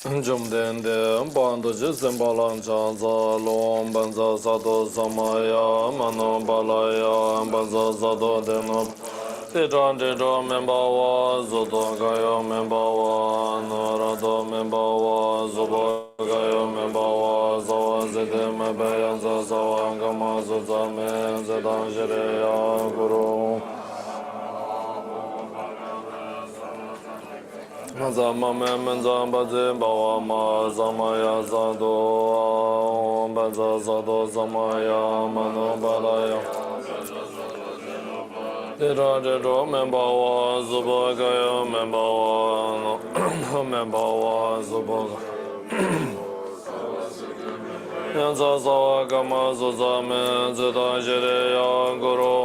Jumdende Bando Jisimbalan Chanza Lom Banza Sato Samaya Mano Balaya Banza Sato Deno Tijan Tijan Membawa Zoto Gayo Membawa Narado Membawa Zobo Gayo Membawa Zawa Zete Mebeyanza Zawa Gama Zuzame Zedan Shireya Guru Mazama Menza Baze Bawa Ma Zamaya Zado Baza Zado Zamaya Mano Balaya Tirajo Membawa Zubagaya Membawa Membawa Zubaga Yanza Zawa Gama Zuzame Zeta Jireya Guru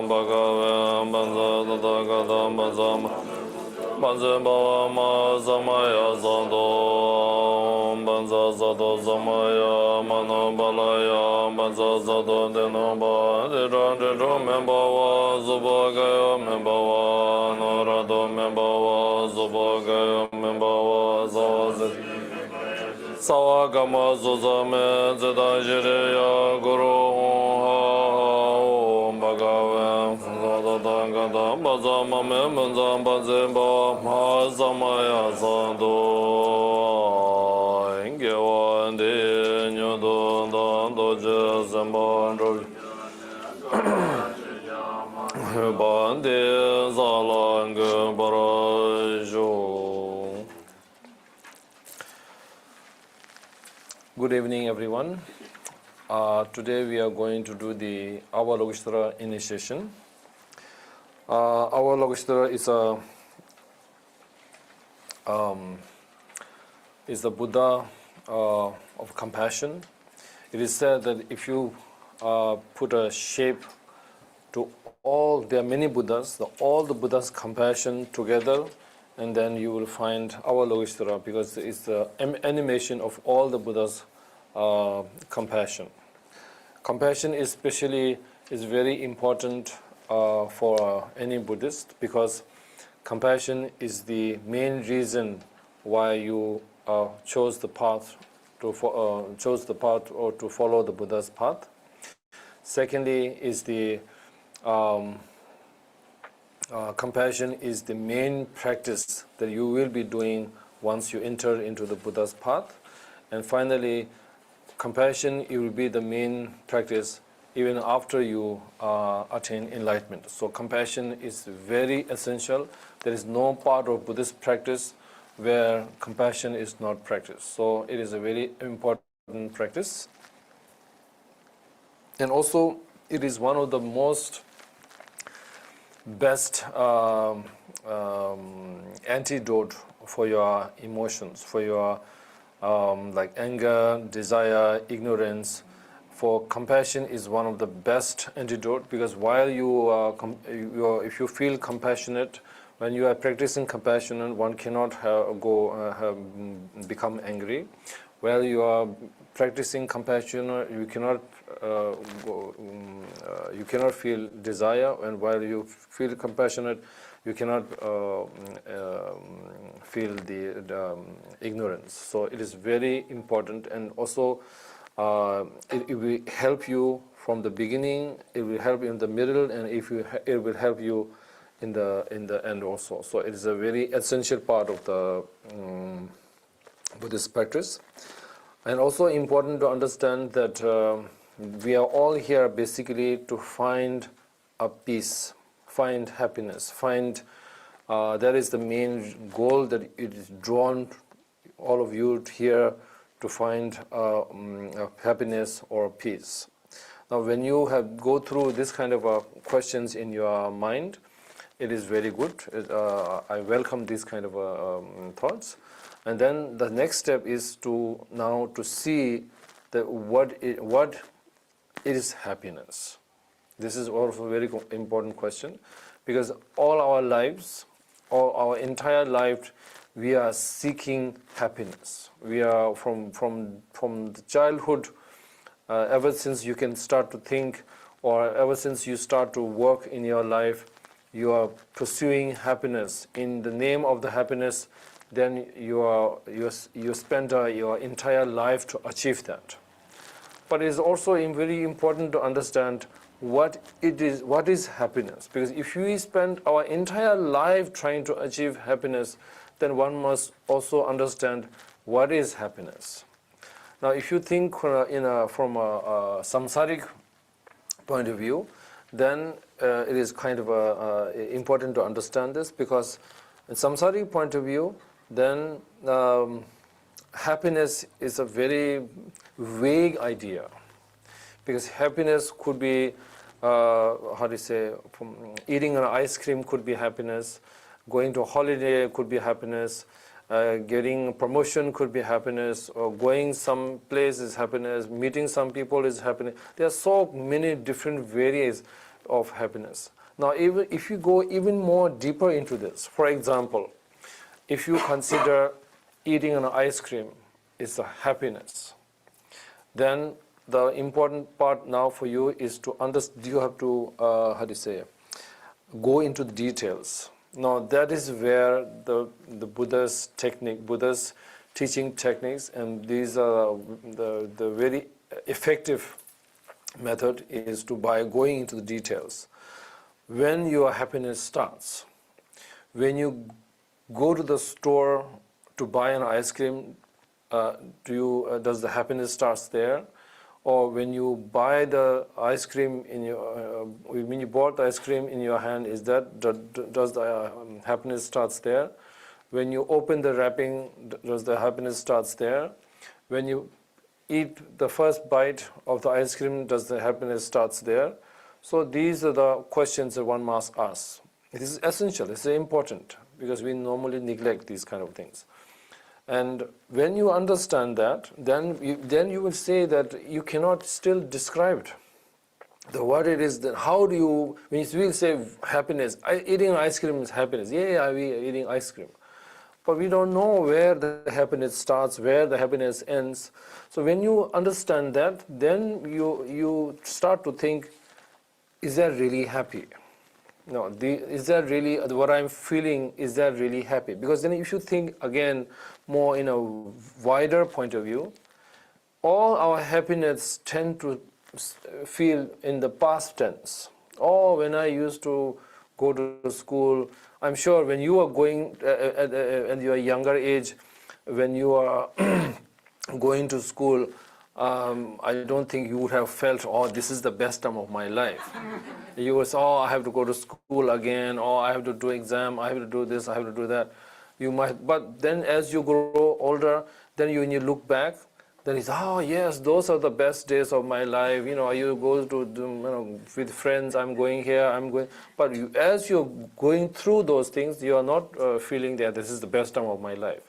Bhagave Banza Tata Gata Bazama Banza Bawa Ma Zamaya Zado Banza Zado Zamaya Mano Balaya Banza Zado Denoba Diro Membawa Zubagaya Membawa Norado Membawa Zubagaya Membawa Zawazit Sawagama Zuzame Zeta Jireya Guru Bhagave Gada Bazama Memanza Bazemba Mazamaya Zando Ingewa De Nyodo Dando Jezemba Bande Zalang Barajo. Good evening, everyone. Today we are going to do the Avalokiteshvara initiation. Avalokiteshvara is the Buddha of compassion. It is said that if you put a shape to there are many Buddhas, all the Buddhas' compassion together, and then you will find Avalokiteshvara, because it's the animation of all the Buddhas' compassion. Compassion especially is very important for any Buddhist, because compassion is the main reason why you chose the path or to follow the Buddha's path. Secondly, is the compassion is the main practice that you will be doing once you enter into the Buddha's path. And finally, compassion, it will be the main practice even after you attain enlightenment. So compassion is very essential. There is no part of Buddhist practice where compassion is not practiced. So it is a very important practice. And also, it is one of the most best antidote for your emotions, for your like anger, desire, ignorance. For compassion is one of the best antidote, because while if you feel compassionate, when you are practicing compassion, one cannot become angry. While you are practicing compassion, you cannot feel desire, and while you feel compassionate, you cannot feel the ignorance. So it is very important, and also it will help you from the beginning. It will help you in the middle, and it will help you in the end also. So it is a very essential part of the Buddhist practice. And also important to understand that we are all here basically to find a peace, find happiness, that is the main goal, that it is drawn all of you here to find happiness or peace. Now when you go through this kind of questions in your mind, it is very good. I welcome these kind of thoughts. And then the next step is to see that what is happiness. This is also a very important question, because all our lives, all our entire life, we are seeking happiness. We are from the childhood, ever since you can start to think, or ever since you start to work in your life, you are pursuing happiness. In the name of the happiness, then you spend your entire life to achieve that. But it's also very important to understand what is happiness. Because if we spend our entire life trying to achieve happiness, then one must also understand what is happiness. Now, if you think from a samsaric point of view, then it is kind of important to understand this, because in samsaric point of view, then happiness is a very vague idea. Because happiness could be, from eating an ice cream could be happiness, going to a holiday could be happiness, getting promotion could be happiness, or going some place is happiness, meeting some people is happiness. There are so many different varieties of happiness. Now, even if you go even more deeper into this, for example, if you consider eating an ice cream is a happiness, then the important part now for you is to understand. You have to go into the details. Now that is where the Buddha's technique, Buddha's teaching techniques, and these are the very effective method is to by going into the details. When your happiness starts, when you go to the store to buy an ice cream, does the happiness starts there? Or when you buy the ice cream when you bought the ice cream in your hand, does the happiness starts there? When you open the wrapping, does the happiness starts there? When you eat the first bite of the ice cream, does the happiness starts there? So these are the questions that one must ask. It is essential, it's very important, because we normally neglect these kind of things. And when you understand that, then you will say that you cannot still describe it. What it is, then how do you, when you say happiness, eating ice cream is happiness. Yeah, we are eating ice cream. But we don't know where the happiness starts, where the happiness ends. So when you understand that, then you start to think, is that really happy? No, is that really, what I'm feeling, is that really happy? Because then if you think again more in a wider point of view, all our happiness tend to feel in the past tense. Oh, when I used to go to school, I'm sure when you are going at your younger age, when you are going to school, I don't think you would have felt, oh, this is the best time of my life. You would say, oh, I have to go to school again, or I have to do exam, I have to do this, I have to do that. You might, but then as you grow older, then when you look back, then it's, oh yes, those are the best days of my life. You know, you go to, with friends, I'm going here, I'm going. But as you're going through those things, you are not feeling that this is the best time of my life.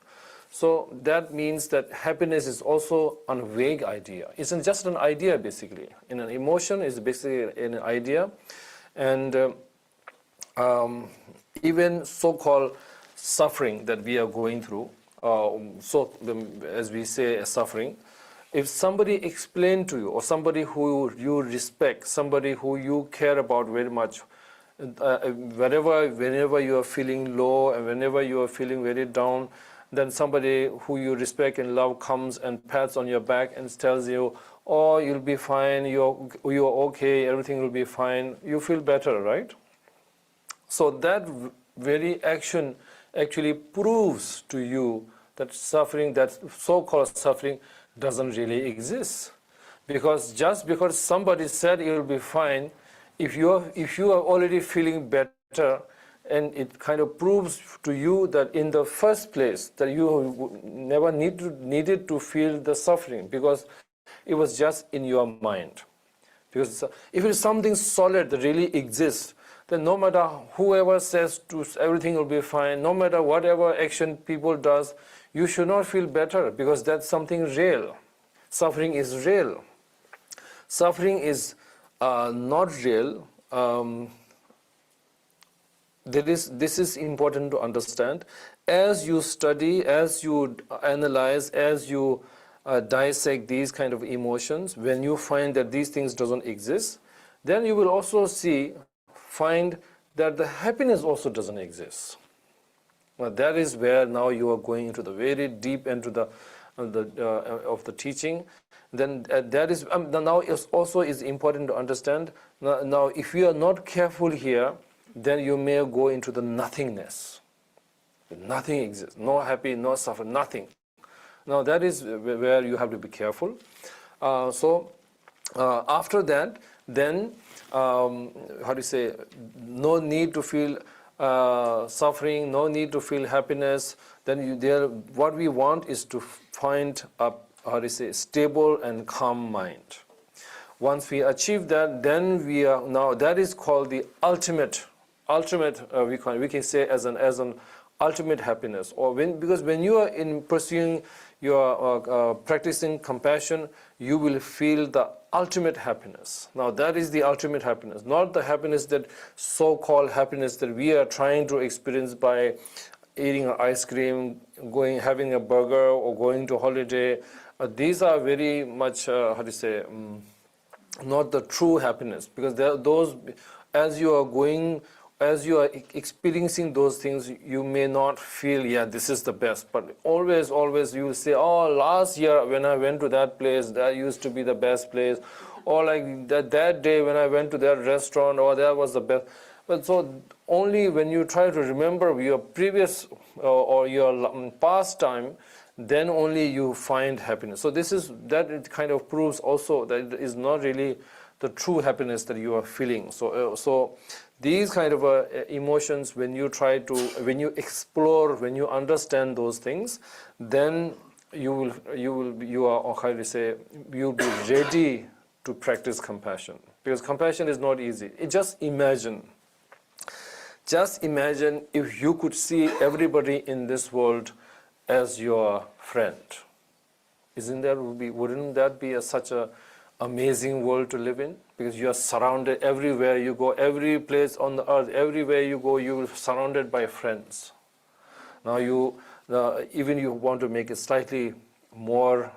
So that means that happiness is also a vague idea. It's just an idea, basically. In an emotion, it's basically an idea. And even so-called suffering that we are going through, as we say, suffering, if somebody explained to you, or somebody who you respect, somebody who you care about very much, whenever you are feeling low and whenever you are feeling very down, then somebody who you respect and love comes and pats on your back and tells you, oh, you'll be fine, you're okay, everything will be fine, you feel better, right? So that very action actually proves to you that suffering, that so-called suffering, doesn't really exist. Because just because somebody said you'll be fine, if you are already feeling better, and it kind of proves to you that in the first place that you never needed to feel the suffering, because it was just in your mind. Because if it's something solid that really exists, then no matter whoever says to everything will be fine, no matter whatever action people does, you should not feel better, because that's something real. Suffering is real. Suffering is not real. This is important to understand. As you study, as you analyze, as you dissect these kind of emotions, when you find that these things doesn't exist, then you will also find that the happiness also doesn't exist. Now that is where now you are going into the very deep into the of the teaching. Then that is now is also is important to understand. Now if you are not careful here, then you may go into the nothingness. Nothing exists, no happy, no suffer, nothing. Now that is where you have to be careful. After that, then how do you say? No need to feel suffering, no need to feel happiness. Then what we want is to find a stable and calm mind. Once we achieve that, then we are now, that is called the ultimate. We can say as an ultimate happiness. Or because when you are in pursuing your practicing compassion, you will feel the ultimate happiness. Now that is the ultimate happiness, not the happiness that so-called happiness that we are trying to experience by eating ice cream, having a burger, or going to holiday. These are very much not the true happiness, because those, as you are experiencing those things, you may not feel, yeah, this is the best. But always you will say, oh, last year when I went to that place, that used to be the best place. Or like that day when I went to that restaurant, or that was the best. But so only when you try to remember your previous or your past time, then only you find happiness. So it kind of proves also that it is not really the true happiness that you are feeling. So these kind of emotions, when you explore, when you understand those things, then you'll be ready to practice compassion. Because compassion is not easy. Just imagine if you could see everybody in this world as your friend. Wouldn't that be such an amazing world to live in? Because you are surrounded everywhere you go, every place on the earth, everywhere you go, you are surrounded by friends. Now even you want to make it slightly more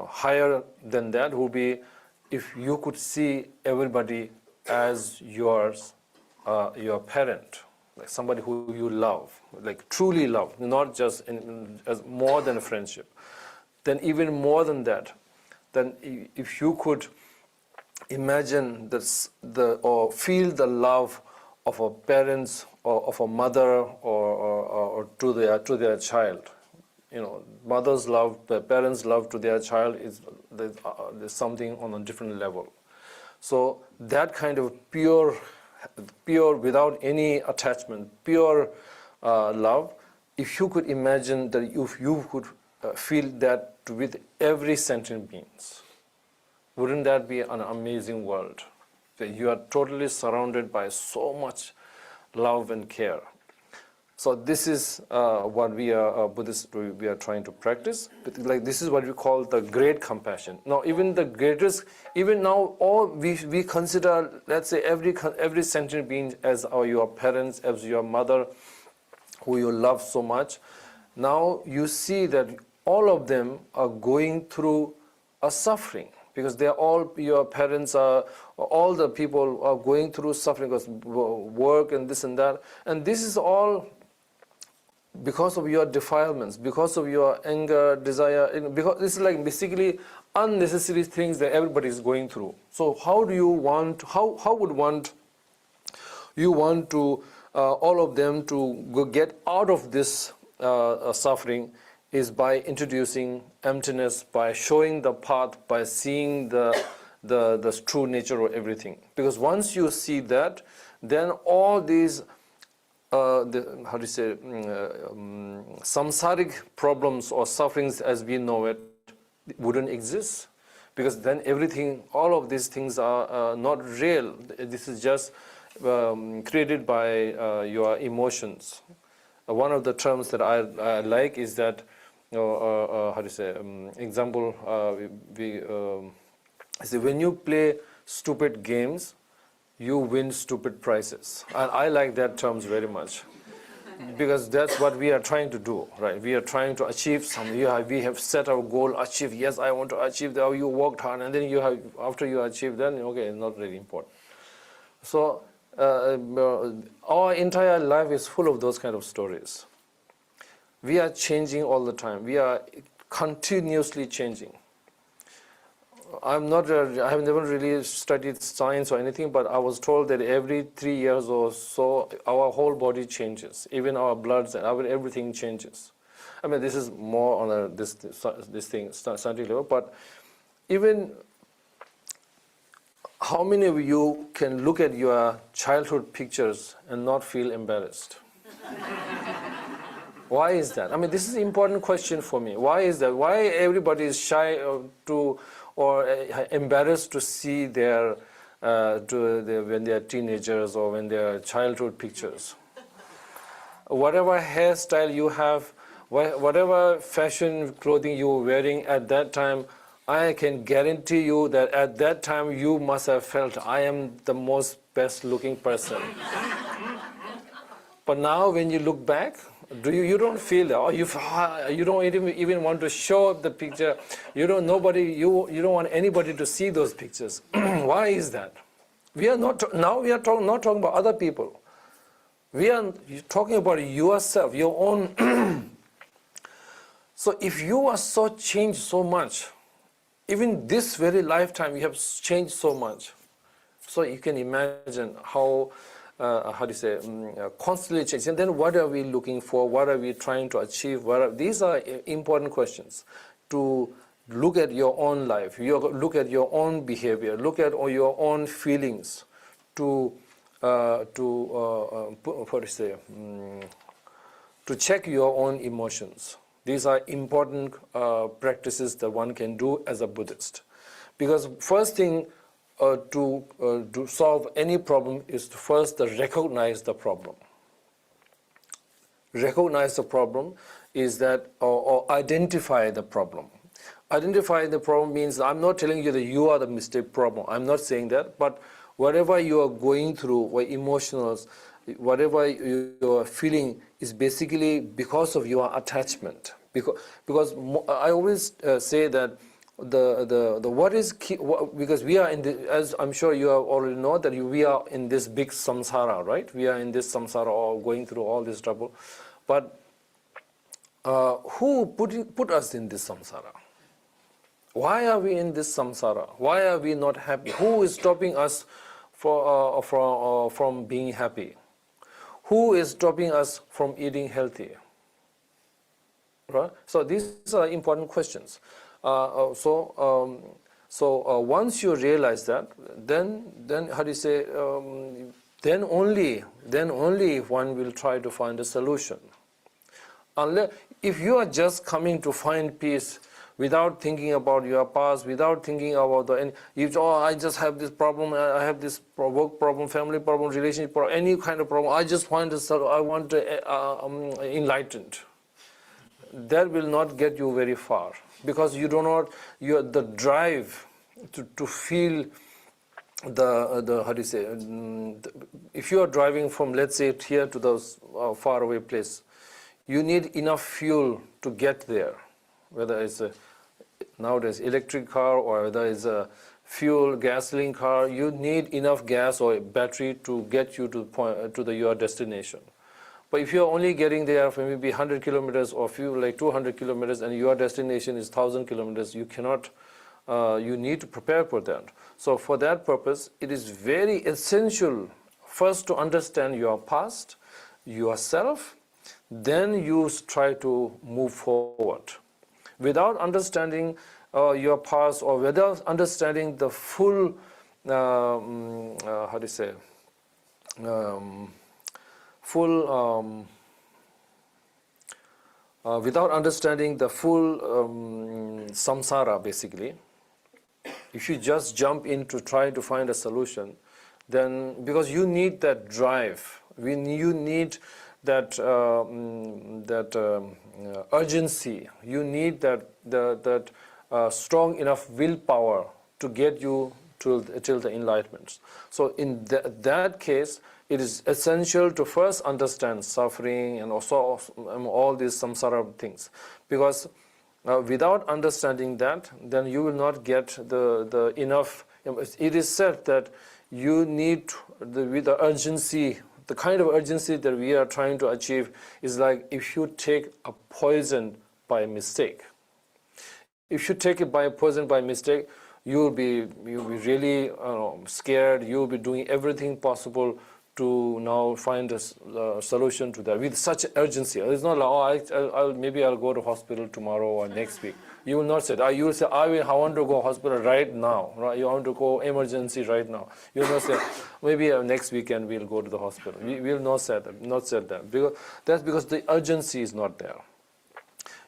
higher than that, would be if you could see everybody as your parent, like somebody who you love, like truly love, not just as more than a friendship. Then even more than that, then if you could imagine or feel the love of a parents or of a mother or to their child, mother's love, the parents' love to their child is there's something on a different level. So that kind of pure without any attachment, pure love, if you could imagine that, if you could feel that with every sentient beings, wouldn't that be an amazing world? That you are totally surrounded by so much love and care. So this is what we are Buddhists we are trying to practice. Like this is what we call the great compassion. Now even the greatest, even now all we consider, let's say every sentient being as your parents, as your mother, who you love so much. Now you see that all of them are going through a suffering, because they are all, your parents are, all the people are going through suffering because work and this and that. And this is all because of your defilements, because of your anger, desire, because this is like basically unnecessary things that everybody is going through. So how would you want to all of them to get out of this suffering, is by introducing emptiness, by showing the path, by seeing the true nature of everything. Because once you see that, then all these samsaric problems or sufferings as we know it wouldn't exist. Because then everything, all of these things are not real. This is just created by your emotions. One of the terms that I like is that, example, when you play stupid games, you win stupid prizes. And I like that terms very much. Because that's what we are trying to do, right? We are trying to achieve something. We have set our goal, achieve, yes, I want to achieve that. You worked hard, and then after you achieve, then, okay, it's not really important. So our entire life is full of those kind of stories. We are changing all the time. We are continuously changing. I have never really studied science or anything, but I was told that every 3 years or so, our whole body changes. Even our bloods and everything changes. I mean, this is more on this thing, scientific level, but even how many of you can look at your childhood pictures and not feel embarrassed? Why is that? I mean, this is an important question for me. Why is that? Why everybody is shy or embarrassed to see when they are teenagers or when they are childhood pictures? Whatever hairstyle you have, whatever fashion clothing you were wearing at that time, I can guarantee you that at that time you must have felt, I am the most best looking person. But now when you look back, you don't feel that, or you don't even want to show up the picture. You don't want anybody to see those pictures. Why is that? We are not talking about other people. We are talking about yourself, your own. So if you are so changed so much, even this very lifetime you have changed so much. So you can imagine how constantly changing. And then what are we looking for? What are we trying to achieve? These are important questions to look at your own life, look at your own behavior, look at your own feelings, to check your own emotions. These are important practices that one can do as a Buddhist. Because first thing to solve any problem is to first recognize the problem. Recognize the problem is that, or identify the problem. Identify the problem means I'm not telling you that you are the mistake problem. I'm not saying that, but whatever you are going through, or emotionals, whatever you are feeling is basically because of your attachment. Because I always say that the what is key, because we are in as I'm sure you already know that we are in this big samsara, right? We are in this samsara, or going through all this trouble. But who put us in this samsara? Why are we in this samsara? Why are we not happy? Who is stopping us from being happy? Who is stopping us from eating healthy? Right? So these are important questions. Once you realize that, then how do you say? Then only one will try to find a solution. Unless if you are just coming to find peace without thinking about your past, without thinking about I just have this problem, I have this work problem, family problem, relationship problem, any kind of problem. I just want enlightened. That will not get you very far, because you do not, the drive to feel the how do you say, if you are driving from, let's say, here to those far away place, you need enough fuel to get there, whether it's nowadays electric car or whether it's a fuel gasoline car. You need enough gas or battery to get you to your destination. But if you're only getting there for maybe 100 kilometers or 200 kilometers and your destination is 1,000 kilometers, you cannot, you need to prepare for that. So for that purpose, it is very essential first to understand your past, yourself, then you try to move forward. Without understanding your past, or without understanding the full, how do you say, without understanding the full samsara, basically, if you just jump in to try to find a solution, then, because you need that drive, you need that urgency, you need that strong enough willpower to get you till the enlightenment. So in that case, it is essential to first understand suffering and also all these samsara things, because without understanding that, then you will not get the enough. It is said that you need with the urgency, the kind of urgency that we are trying to achieve is like if you take a poison by mistake. If you take it by poison by mistake, you'll be really scared. You'll be doing everything possible to now find a solution to that with such urgency. It's not like, oh, maybe I'll go to hospital tomorrow or next week. You will not say that. You will say, I want to go hospital right now. Right? You want to go emergency right now. You will not say, maybe next weekend we'll go to the hospital. We will not say that. Because that's because the urgency is not there.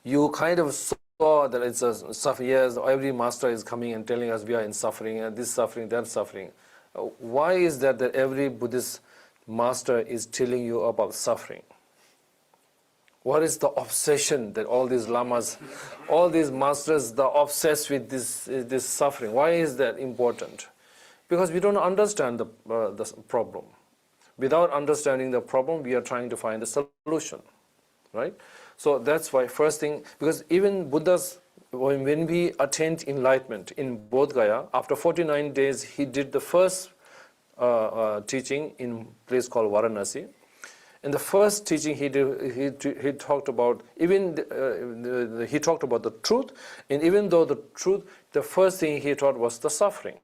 You kind of saw that it's a suffering. Yes, every master is coming and telling us we are in suffering, and this suffering, that suffering. Why is that every Buddhist master is telling you about suffering? What is the obsession that all these lamas, all these masters, they're obsessed with this suffering? Why is that important? Because we don't understand the problem. Without understanding the problem, we are trying to find a solution, right? So that's why first thing, because even Buddha's, when we attained enlightenment in Bodh Gaya, after 49 days, he did the first teaching in a place called Varanasi. In the first teaching he did, he talked about he talked about the truth, and even though the truth, the first thing he taught was the suffering,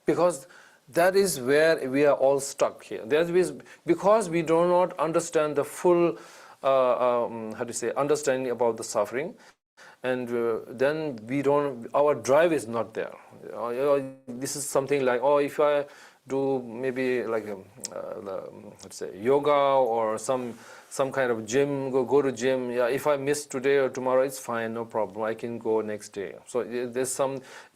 because that is where we are all stuck here. That is because we do not understand the full understanding about the suffering, and then we don't. Our drive is not there. This is something like, oh, if I do maybe like let's say yoga or some kind of gym, go to gym. Yeah, if I miss today or tomorrow, it's fine, no problem. I can go next day. So there's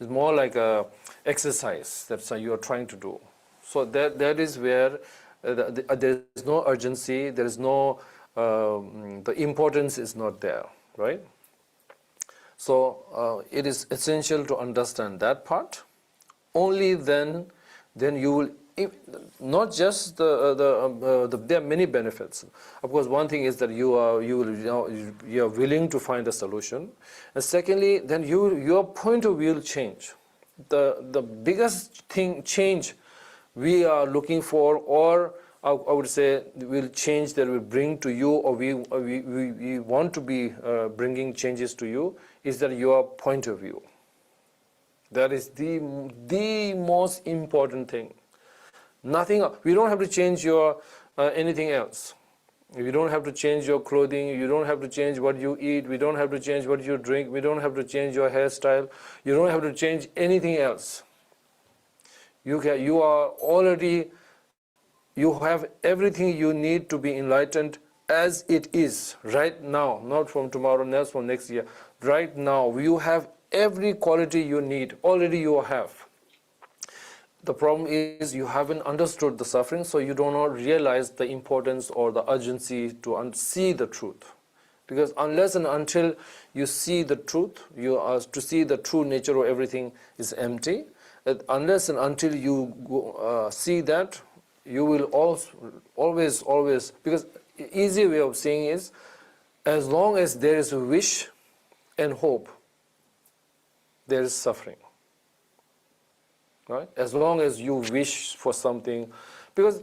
it's more like a exercise that you are trying to do. So that is where there is no urgency. There is no the importance is not there, right? So it is essential to understand that part. Only then you will, not just there are many benefits. Of course, one thing is that you are willing to find a solution, and secondly, then your point of view will change. The biggest change we are looking for, or I would say will change that will bring to you, or we want to be bringing changes to you, is that your point of view. That is the most important thing. Nothing. We don't have to change your anything else. You don't have to change your clothing. You don't have to change what you eat. We don't have to change what you drink. We don't have to change your hairstyle. You don't have to change anything else. You are already. You have everything you need to be enlightened as it is right now, not from tomorrow, not from next year. Right now, you have every quality you need, already you have. The problem is you haven't understood the suffering, so you do not realize the importance or the urgency to see the truth. Because unless and until you see the truth, you are to see the true nature of everything is empty. Unless and until you see that, you will always, because easy way of saying is, as long as there is a wish and hope, there is suffering, right? As long as you wish for something, because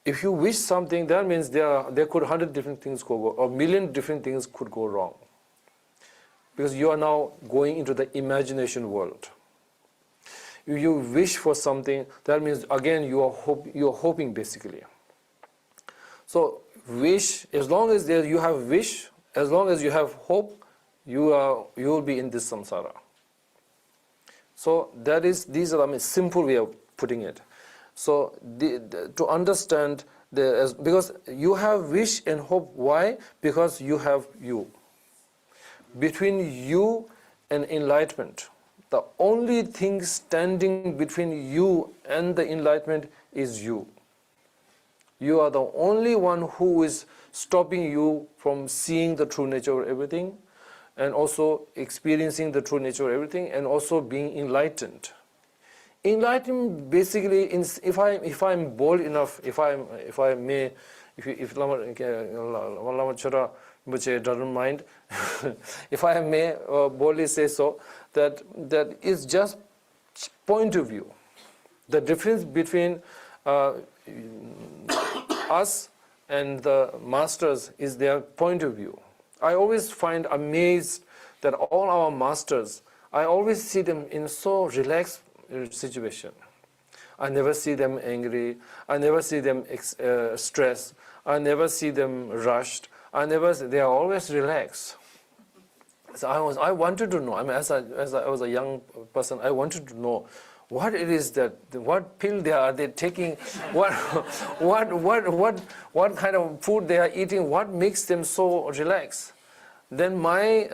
if you wish something, that means there could 100 different things go, or 1,000,000 different things could go wrong, because you are now going into the imagination world. If you wish for something, that means again you are hoping basically. So wish, as long as you have wish, as long as you have hope, you will be in this samsara. So these are the simple way of putting it. So to understand because you have wish and hope. Why? Because you have you. Between you and enlightenment, the only thing standing between you and the enlightenment is you. You are the only one who is stopping you from seeing the true nature of everything, and also experiencing the true nature of everything, and also being enlightened. Enlightenment basically, if I'm bold enough, if Lama Chara doesn't mind, if I may boldly say so, that is just point of view. The difference between us and the masters is their point of view. I always find amazed that all our masters, I always see them in so relaxed situation. I never see them angry. I never see them stressed. I never see them rushed. They are always relaxed. So I wanted to know. I mean, as I was a young person, I wanted to know what it is what pill they are taking, what kind of food they are eating, what makes them so relaxed. Then my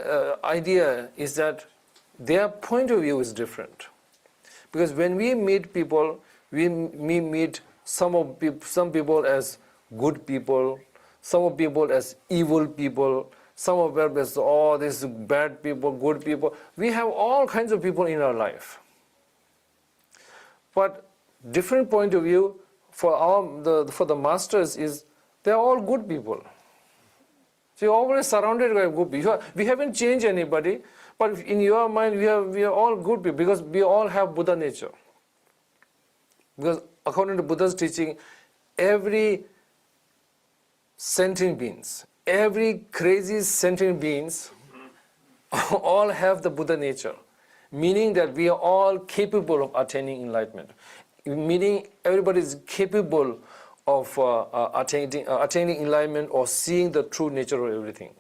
idea is that their point of view is different. Because when we meet people, we meet some people as good people, some people as evil people, some of them as these bad people, good people. We have all kinds of people in our life. But different point of view for the masters is they are all good people. So you're always surrounded by good people. We haven't changed anybody, but in your mind we are all good people because we all have Buddha nature. Because according to Buddha's teaching, every sentient beings, every crazy sentient beings all have the Buddha nature. Meaning that we are all capable of attaining enlightenment. Meaning everybody is capable of attaining enlightenment or seeing the true nature of everything.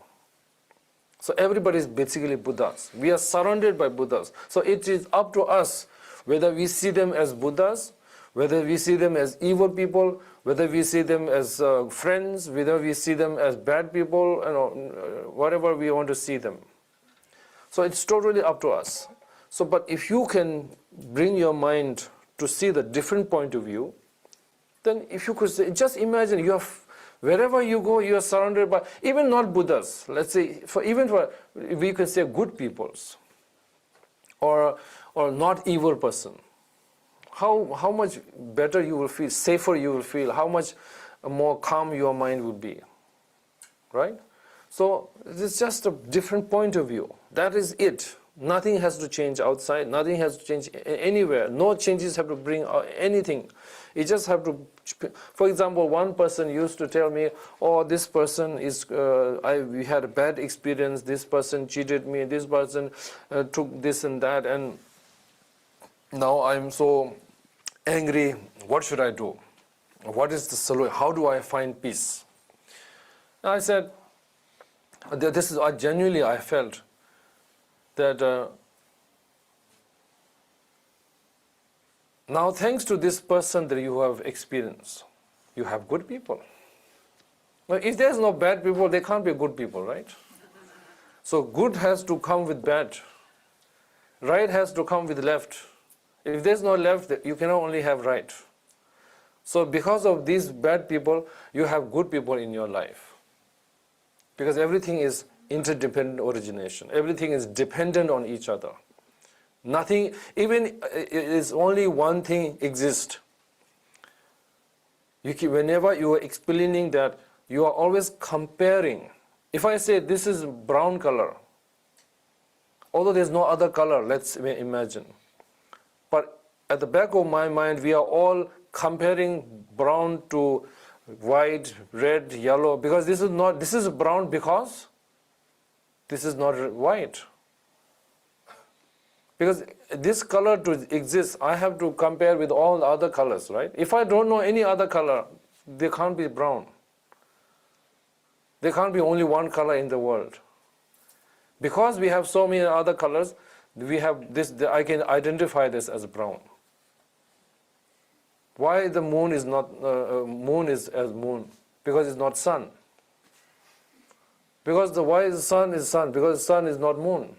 So everybody is basically Buddhas. We are surrounded by Buddhas. So it is up to us whether we see them as Buddhas, whether we see them as evil people, whether we see them as friends, whether we see them as bad people, whatever we want to see them. So it's totally up to us. So, but if you can bring your mind to see the different point of view, then if you could say, just imagine wherever you go, you are surrounded by, even not Buddhas, let's say, we can say good peoples, or not evil person. How much better you will feel, safer you will feel, how much more calm your mind will be, right? So it's just a different point of view. That is it. Nothing has to change outside. Nothing has to change anywhere. No changes have to bring anything. You just have to. For example, one person used to tell me, "Oh, this person is. We had a bad experience. This person cheated me. This person took this and that, and now I'm so angry. What should I do? What is the solution? How do I find peace?" And I said, "This is genuinely I felt." That now thanks to this person that you have experienced, you have good people. Well, if there's no bad people, they can't be good people, right? So good has to come with bad. Right has to come with left. If there's no left, you cannot only have right. So because of these bad people, you have good people in your life. Because everything is interdependent origination. Everything is dependent on each other. Nothing, even is only one thing exists. Whenever you are explaining that, you are always comparing. If I say this is brown color, although there's no other color, let's imagine. But at the back of my mind, we are all comparing brown to white, red, yellow, because this is brown because this is not white. Because this color to exist, I have to compare with all the other colors, right? If I don't know any other color, they can't be brown. There can't be only one color in the world. Because we have so many other colors, we have this. I can identify this as brown. Why the moon is not moon is as moon? Because it's not sun. Because why the sun is sun? Because the sun is not moon.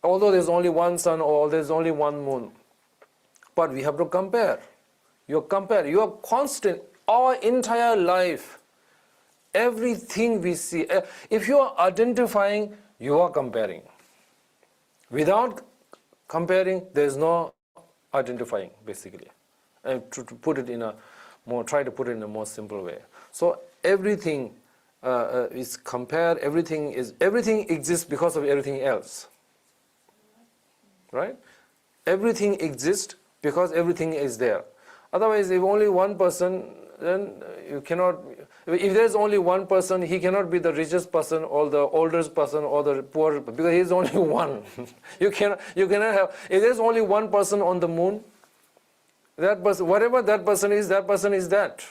Although there's only one sun or there's only one moon. But we have to compare. You are constant. Our entire life, everything we see. If you are identifying, you are comparing. Without comparing, there is no identifying, basically. And to put it in a try to put it in a more simple way. So everything is compared. Everything exists because of everything else. Right? Everything exists because everything is there. Otherwise, if only one person, then you cannot. If there is only one person, he cannot be the richest person or the oldest person or the poor, because he is only one. You cannot have. If there is only one person on the moon, that person, whatever that person is that.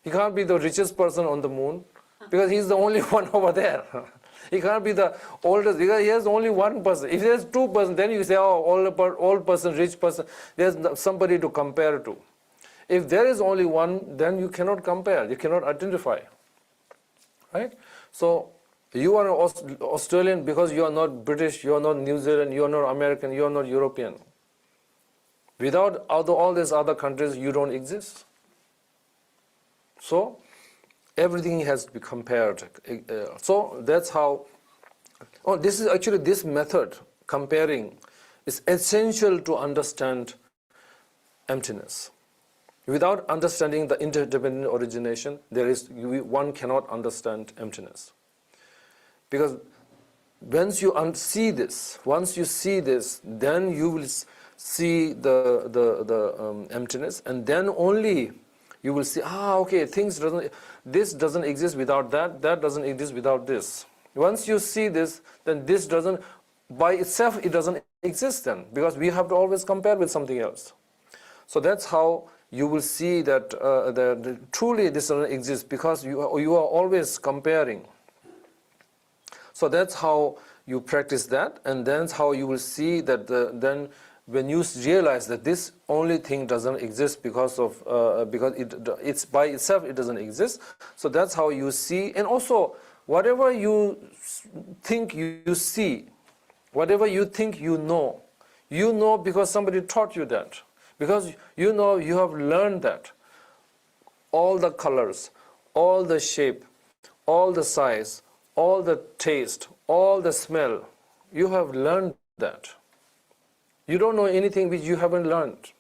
He can't be the richest person on the moon because he's the only one over there. He can't be the oldest because he has only one person. If there's two persons, then you say, oh, old person, rich person, there's somebody to compare to. If there is only one, then you cannot compare, you cannot identify. Right? So you are an Australian because you are not British, you are not New Zealand, you are not American, you are not European. Without all these other countries, you don't exist. So everything has to be compared. So that's how. Oh, this method, comparing, is essential to understand emptiness. Without understanding the interdependent origination, one cannot understand emptiness. Because once you see this, then you will see the emptiness, and then only you will see, okay, this doesn't exist without that doesn't exist without this. Once you see this, then this doesn't, by itself, it doesn't exist then, because we have to always compare with something else. So that's how you will see that truly this doesn't exist, because you are always comparing. So that's how you practice that, and that's how you will see that then when you realize that this only thing doesn't exist because it's by itself, it doesn't exist. So that's how you see. And also, whatever you think you see, whatever you think you know because somebody taught you that. Because you have learned that. All the colors, all the shape, all the size, all the taste, all the smell, you have learned that. You don't know anything which you haven't learned.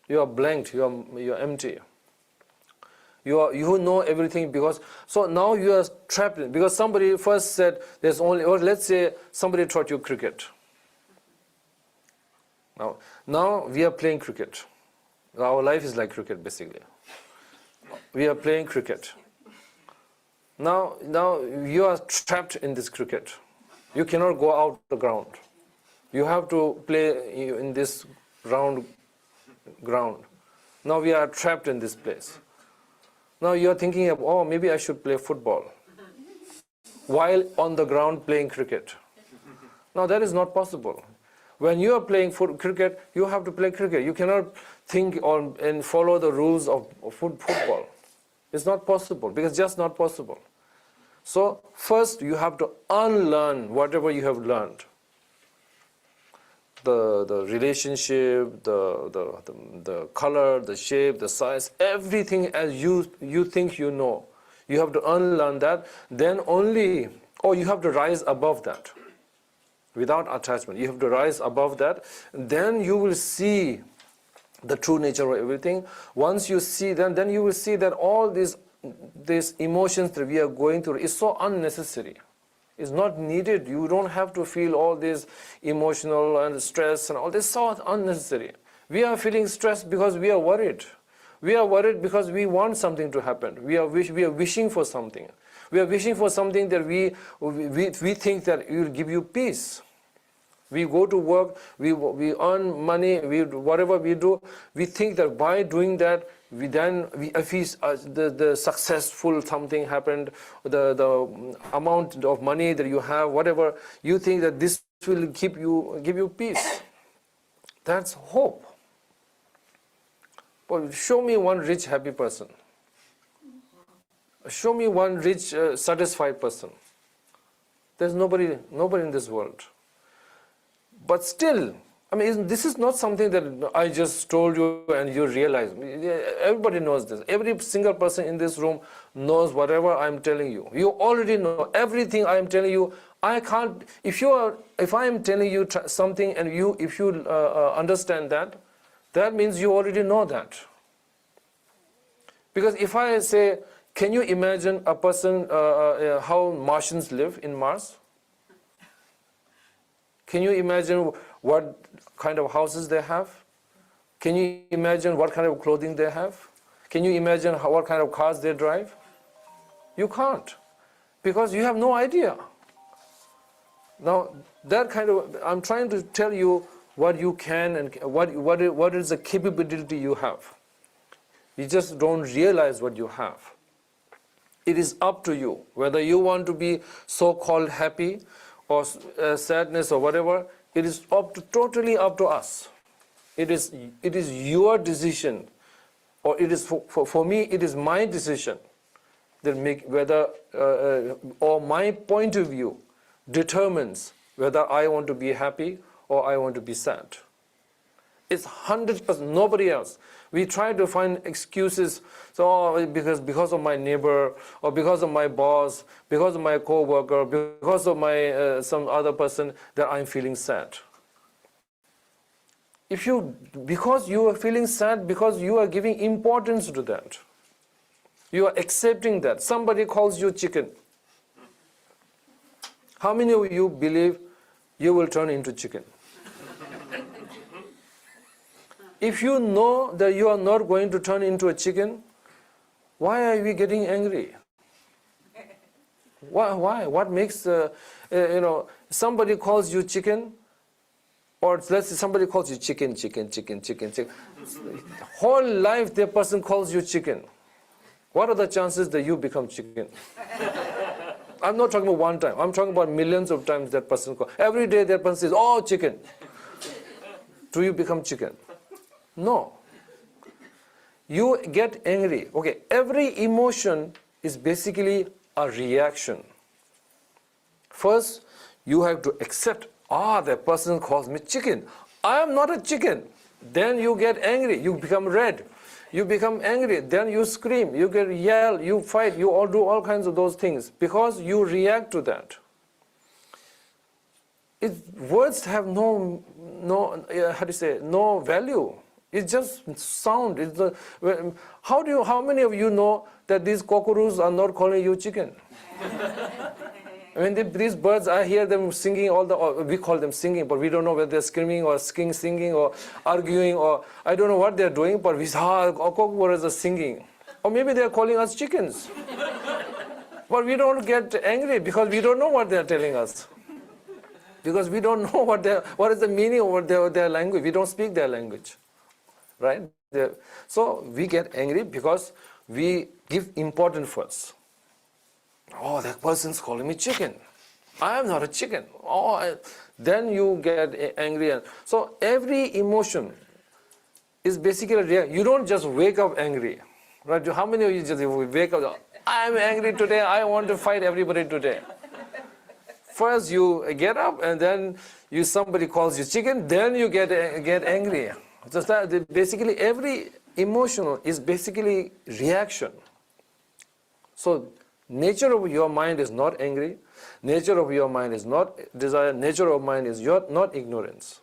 You are blanked, you are empty. You know everything because, so now you are trapped in, because somebody first said there's only, or let's say somebody taught you cricket. Now we are playing cricket. Our life is like cricket basically. We are playing cricket. Now you are trapped in this cricket. You cannot go out the ground. You have to play in this round ground. Now we are trapped in this place. Now you are thinking of, oh, maybe I should play football while on the ground playing cricket. Now that is not possible. When you are playing cricket, you have to play cricket. You cannot think and follow the rules of football. It's not possible, because it's just not possible. So first you have to unlearn whatever you have learned. The relationship, the color, the shape, the size, everything as you think you know. You have to unlearn that, then only, or you have to rise above that. Without attachment, you have to rise above that. Then you will see the true nature of everything. Once you see, then you will see that all these emotions that we are going through is so unnecessary. It's not needed. You don't have to feel all this emotional and stress and all this, so unnecessary. We are feeling stressed because we are worried. We are worried because we want something to happen. We are wishing for something. We are wishing for something that we think that it will give you peace. We go to work, we earn money, whatever we do, we think that by doing that, if the successful something happened, the amount of money that you have, whatever, you think that this will give you peace. That's hope. But show me one rich, happy person. Show me one rich, satisfied person. There's nobody in this world. But still, I mean, this is not something that I just told you and you realize. Everybody knows this. Every single person in this room knows whatever I'm telling you. You already know everything I'm telling you. I can't. If I am telling you something and if you understand that, that means you already know that. Because if I say, can you imagine a person how Martians live in Mars? Can you imagine what kind of houses they have? Can you imagine what kind of clothing they have? Can you imagine what kind of cars they drive? You can't, because you have no idea. Now, that kind of, I'm trying to tell you what you can and what is the capability you have. You just don't realize what you have. It is up to you, whether you want to be so-called happy or sadness or whatever. It is totally up to us. It is your decision, or it is for me. It is my decision that or my point of view determines whether I want to be happy or I want to be sad. It's 100%, nobody else. We try to find excuses, so because of my neighbor, or because of my boss, because of my co-worker, because of my some other person, that I'm feeling sad. Because you are feeling sad, because you are giving importance to that. You are accepting that. Somebody calls you chicken. How many of you believe you will turn into chicken? If you know that you are not going to turn into a chicken, why are we getting angry? Why? What makes, somebody calls you chicken, or let's say somebody calls you chicken. Whole life that person calls you chicken. What are the chances that you become chicken? I'm not talking about one time. I'm talking about millions of times that person calls. Every day that person says, oh, chicken. Do you become chicken? No. You get angry. Okay, every emotion is basically a reaction. First, you have to accept, that person calls me chicken. I am not a chicken. Then you get angry. You become red. You become angry. Then you scream. You get yell. You fight. You all do all kinds of those things because you react to that. Words have no value. It's just sound. How many of you know that these cockroaches are not calling you chicken? I mean, these birds, I hear them singing we call them singing, but we don't know whether they're screaming or singing or arguing, or I don't know what they're doing, but cockroaches are singing. Or maybe they're calling us chickens. But we don't get angry because we don't know what they're telling us. Because we don't know what is the meaning of their language. We don't speak their language. Right? So we get angry because we give importance first. Oh, that person's calling me chicken. I am not a chicken. Then you get angry. So every emotion is basically a reaction. You don't just wake up angry. Right? How many of you just wake up, I'm angry today, I want to fight everybody today. First you get up and then somebody calls you chicken, then you get angry. So basically every emotion is basically reaction. So nature of your mind is not angry. Nature of your mind is not desire. Nature of mind is not ignorance.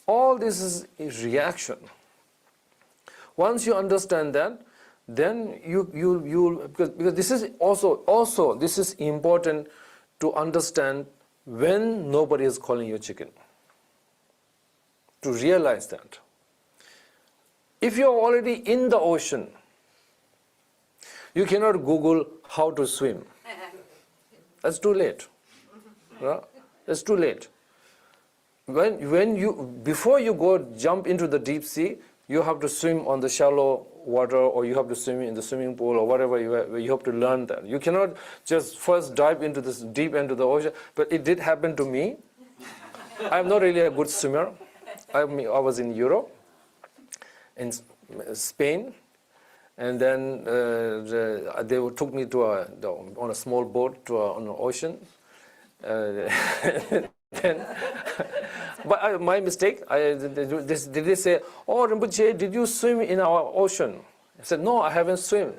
All this is reaction. Once you understand that, then because this is also this is important to understand when nobody is calling you chicken. To realize that. If you are already in the ocean, you cannot Google how to swim. That's too late. That's too late. Before you jump into the deep sea, you have to swim on the shallow water, or you have to swim in the swimming pool, or whatever you have to learn that. You cannot just first dive into this deep end of the ocean. But it did happen to me. I'm not really a good swimmer. I was in Europe, in Spain, and then they took me on a small boat on the ocean. But my mistake, did they say, oh, Rinpoche, did you swim in our ocean? I said, no, I haven't swum.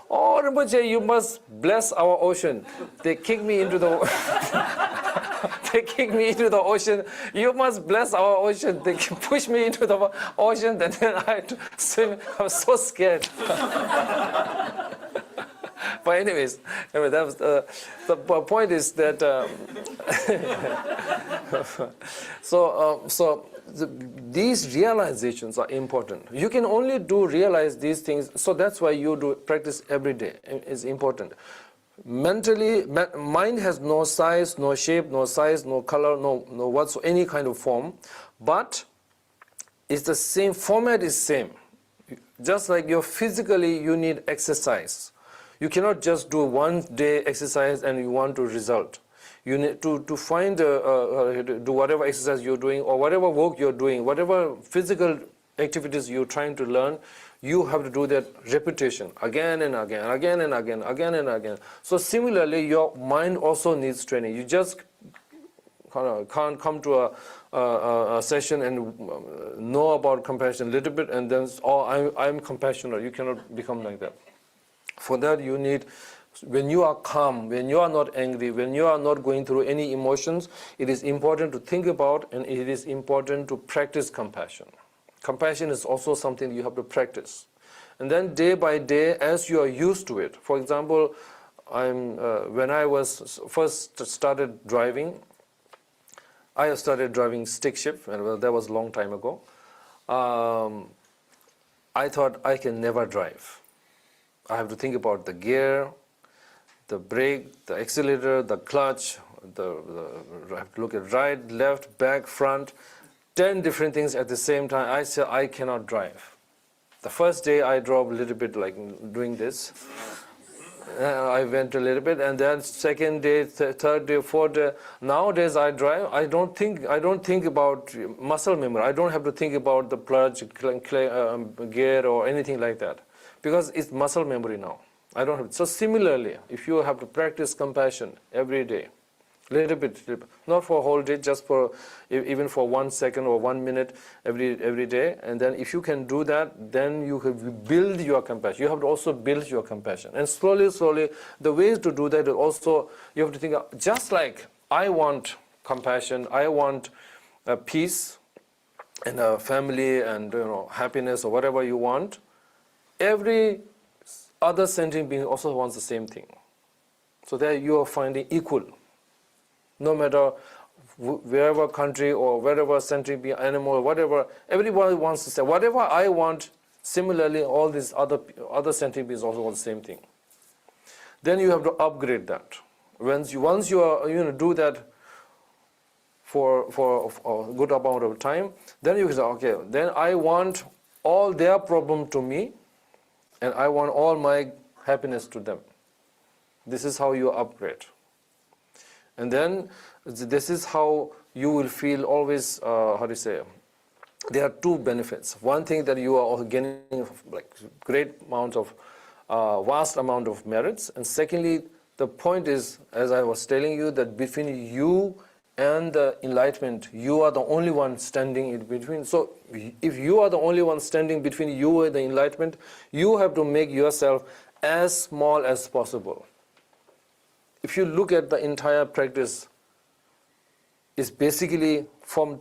Oh, Rinpoche, you must bless our ocean. They kicked me into the ocean. You must bless our ocean. They pushed me into the ocean, and then I had to swim. I was so scared. But anyways, anyway, that was, the point is that these realizations are important. You can only realize these things, so that's why you do practice every day. It's important. Mentally, mind has no size, no shape, no size, no color, no any kind of form, but it's the same format is same. Just like physically you need exercise. You cannot just do one day exercise and you want to result. You need to find do whatever exercise you're doing or whatever work you're doing, whatever physical activities you're trying to learn, you have to do that repetition again and again, again and again, again and again. So similarly, your mind also needs training. You just can't come to a session and know about compassion a little bit and then, oh, I'm compassionate. You cannot become like that. For that, you need, when you are calm, when you are not angry, when you are not going through any emotions, it is important to think about and it is important to practice compassion. Compassion is also something you have to practice. And then day by day, as you are used to it. For example, when I was first started driving, I started driving stick shift, and that was a long time ago. I thought I can never drive. I have to think about the gear, the brake, the accelerator, the clutch, I have to look at right, left, back, front, 10 different things at the same time. I said, I cannot drive. The first day I drove a little bit like doing this. I went a little bit, and then second day, third day, fourth day. Nowadays I drive. I don't think about muscle memory. I don't have to think about the clutch, gear, or anything like that, because it's muscle memory now. I don't have. So similarly, if you have to practice compassion every day, little bit, not for a whole day, just for even for 1 second or 1 minute every day, and then if you can do that, then you have build your compassion. You have to also build your compassion, and slowly, the ways to do that is also you have to think just like I want compassion, I want peace, and a family, and happiness or whatever you want. Every other sentient being also wants the same thing. So there you are finding equal. No matter wherever country or wherever sentient being, animal, whatever, everybody wants to say, whatever I want, similarly all these other sentient beings also want the same thing. Then you have to upgrade that. Once you are, do that for a good amount of time, then you can say, okay, then I want all their problem to me, and I want all my happiness to them. This is how you upgrade. And then this is how you will feel always, there are two benefits. One thing that you are gaining like great amount of, vast amount of merits. And secondly, the point is, as I was telling you, that between you and the enlightenment, you are the only one standing in between. So if you are the only one standing between you and the enlightenment, you have to make yourself as small as possible. If you look at the entire practice, it's basically from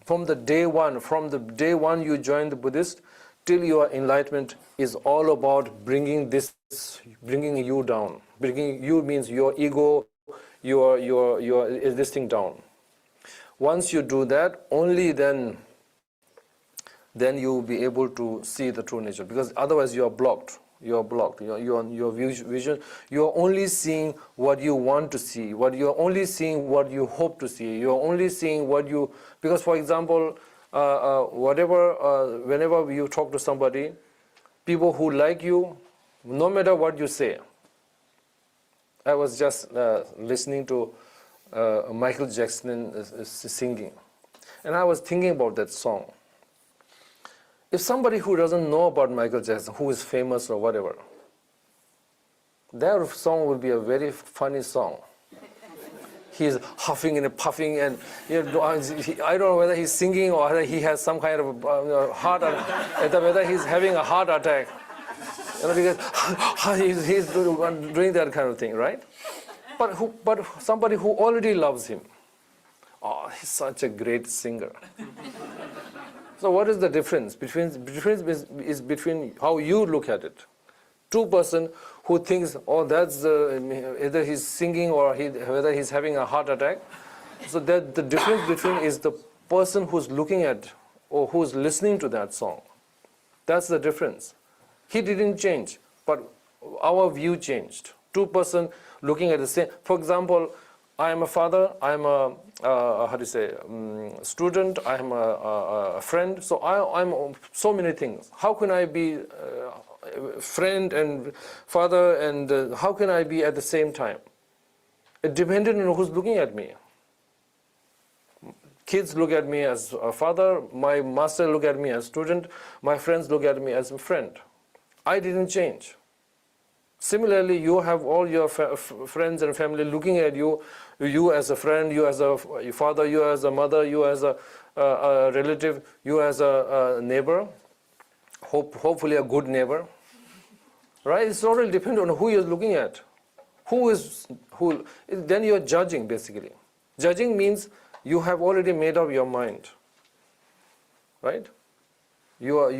the day one you join the Buddhist till your enlightenment is all about bringing you down. Bringing you means your ego, your this thing down. Once you do that, only then you will be able to see the true nature, because otherwise you are blocked. Your vision. You are only seeing what you want to see. You are only seeing what you hope to see. You are only seeing what you. Because, for example, whenever you talk to somebody, people who like you, no matter what you say. I was just listening to Michael Jackson singing, and I was thinking about that song. If somebody who doesn't know about Michael Jackson, who is famous or whatever, their song would be a very funny song. He's huffing and puffing, and I don't know whether he's singing or whether he has some kind of heart attack, whether he's having a heart attack. Because he's doing that kind of thing, right? But somebody who already loves him, oh, he's such a great singer. So what is the difference? The difference is between how you look at it. Two person who thinks, oh, that's either he's singing or whether he's having a heart attack. So that the difference between is the person who's looking at or who's listening to that song. That's the difference. He didn't change, but our view changed. Two person looking at the same. For example, I am a father, I am a student, I am a friend. So I'm so many things. How can I be friend and father, and how can I be at the same time? It depended on who's looking at me. Kids look at me as a father, my master look at me as student, my friends look at me as a friend. I didn't change. Similarly, you have all your friends and family looking at you, you as a friend, you as a father, you as a mother, you as a relative, you as a neighbor, hopefully a good neighbor. Right? It's totally dependent on who you're looking at. Who. Then you're judging, basically. Judging means you have already made up your mind. Right? You are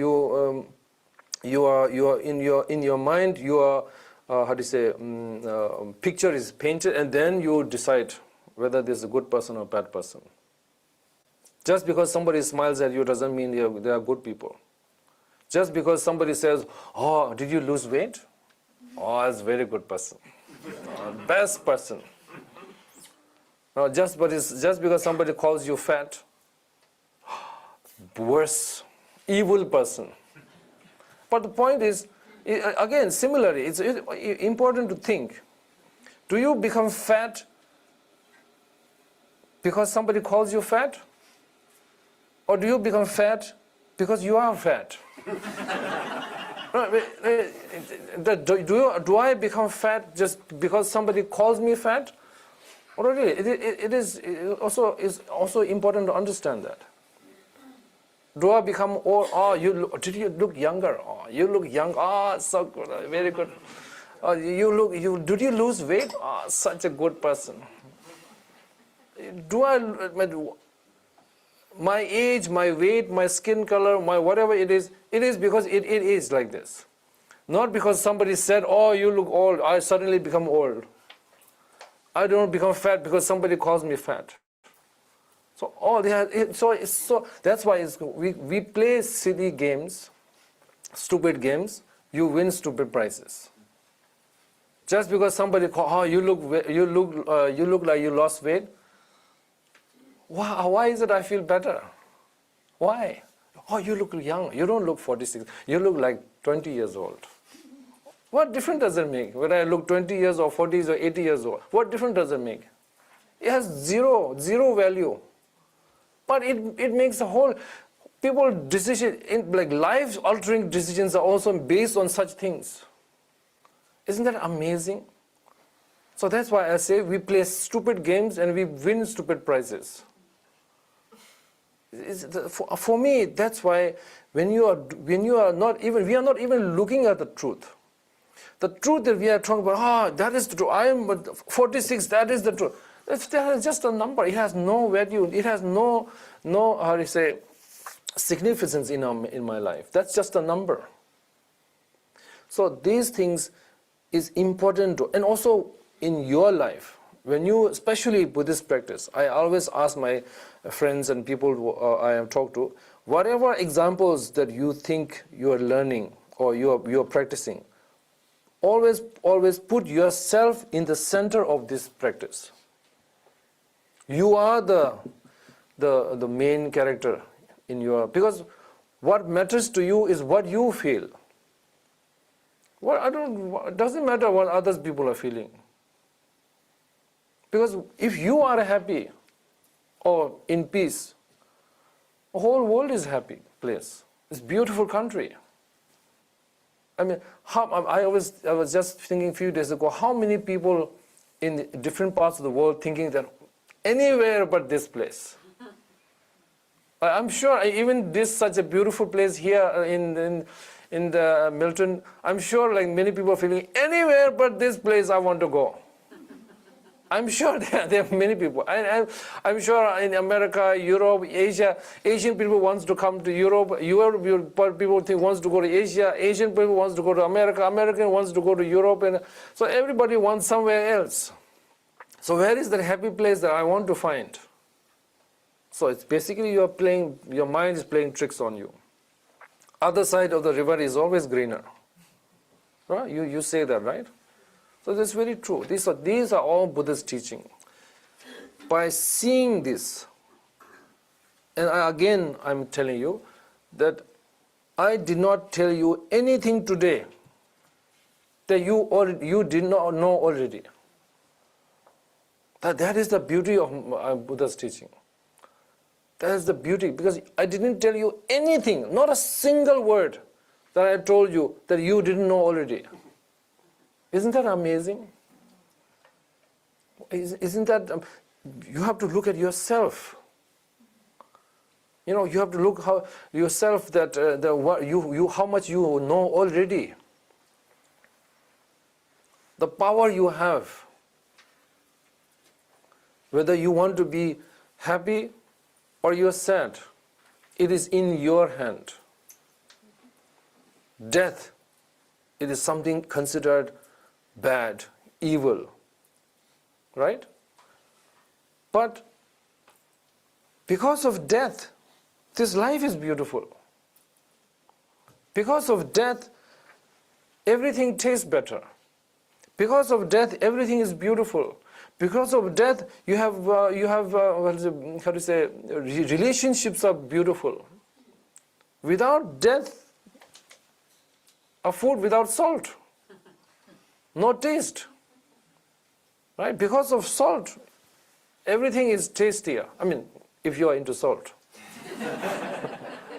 in your mind, picture is painted, and then you decide whether this is a good person or bad person. Just because somebody smiles at you doesn't mean they are good people. Just because somebody says, oh, did you lose weight? Oh, that's a very good person. Best person. No, just because somebody calls you fat, worse, evil person. But the point is, again, similarly, it's important to think. Do you become fat because somebody calls you fat? Or do you become fat because you are fat? Do I become fat just because somebody calls me fat? Or really, it is also important to understand that. Do I become old? Oh, did you look younger? Oh, you look young. Oh, so good, very good. Did you lose weight? Oh, such a good person. My age, my weight, my skin color, my whatever it is because it is like this. Not because somebody said, oh, you look old, I suddenly become old. I don't become fat because somebody calls me fat. So that's why we play silly games, stupid games. You win stupid prizes. Just because somebody calls, oh, you look like you lost weight. Wow, why is it I feel better? Why? Oh, you look young. You don't look 46. You look like 20 years old. What difference does it make whether I look 20 years or 40 or 80 years old? What difference does it make? It has zero value. But it makes a whole people decision like life-altering decisions are also based on such things. Isn't that amazing? So that's why I say we play stupid games and we win stupid prizes. For me, that's why we are not even looking at the truth. The truth that we are talking about, that is the truth. I am 46. That is the truth. That is just a number. It has no value. It has no significance in my life. That's just a number. So these things is important to, and also in your life, when you, especially Buddhist practice, I always ask my friends and people who I have talked to, whatever examples that you think you are learning or you are practicing, always put yourself in the center of this practice. You are the main character in because what matters to you is what you feel. It doesn't matter what other people are feeling. Because if you are happy or in peace, the whole world is a happy place. It's a beautiful country. I mean, I was just thinking a few days ago, how many people in different parts of the world thinking that anywhere but this place. I'm sure even this such a beautiful place here in the Milton, I'm sure like many people are feeling anywhere but this place I want to go. I'm sure there are many people. I'm sure in America, Europe, Asia, Asian people wants to come to Europe. Europe people think wants to go to Asia. Asian people wants to go to America. American wants to go to Europe. And so everybody wants somewhere else. So where is that happy place that I want to find? So it's basically your mind is playing tricks on you. Other side of the river is always greener. Right? You say that, right? So that's very true. These are all Buddha's teaching. By seeing this, and I'm telling you that I did not tell you anything today that you did not know already. That is the beauty of Buddha's teaching. That is the beauty, because I didn't tell you anything, not a single word that I told you that you didn't know already. Isn't that amazing? Isn't that, you have to look at yourself. You know, you have to look how yourself that how much you know already. The power you have. Whether you want to be happy or you're sad, it is in your hand. Death, it is something considered bad, evil, right? But because of death, this life is beautiful. Because of death, everything tastes better. Because of death, everything is beautiful. Because of death, you have relationships are beautiful. Without death, a food without salt, no taste. Right? Because of salt, everything is tastier. I mean, if you are into salt.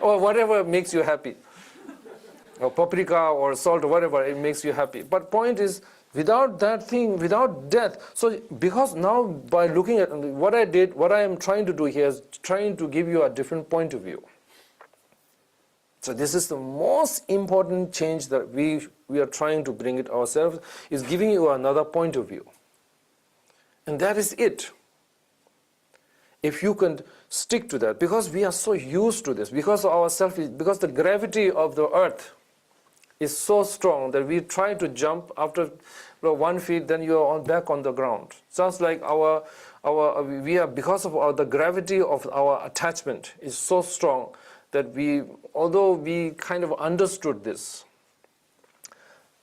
Or whatever makes you happy. Or paprika or salt or whatever, it makes you happy. But point is, without that thing, without death. So because now by looking at what I did, what I am trying to do here is trying to give you a different point of view. So this is the most important change that we are trying to bring it ourselves, is giving you another point of view. And that is it. If you can stick to that, because we are so used to this, because the gravity of the earth is so strong that we try to jump after 1 feet, then you are back on the ground. Just like because of the gravity of our attachment is so strong that although we kind of understood this,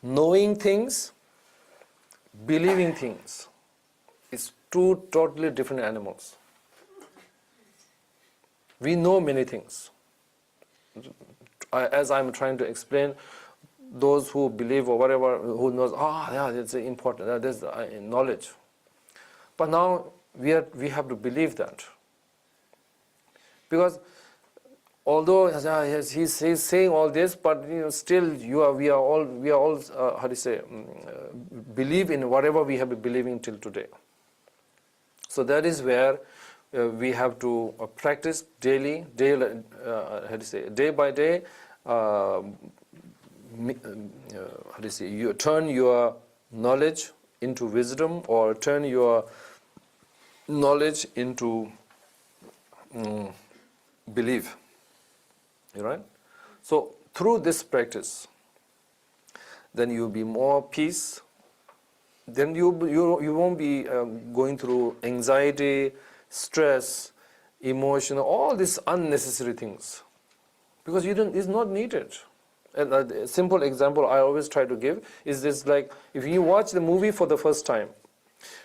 knowing things, believing things is two totally different animals. We know many things. As I'm trying to explain, those who believe or whatever, who knows, yeah, it's important, that's knowledge. But now we have to believe that. Because although he's saying all this, but still we are all believe in whatever we have been believing till today. So that is where we have to practice day by day. You turn your knowledge into wisdom, or turn your knowledge into belief. Right? So through this practice, then you'll be more peace. Then you won't be going through anxiety, stress, emotion, all these unnecessary things, because it's not needed. And a simple example I always try to give is this: like if you watch the movie for the first time,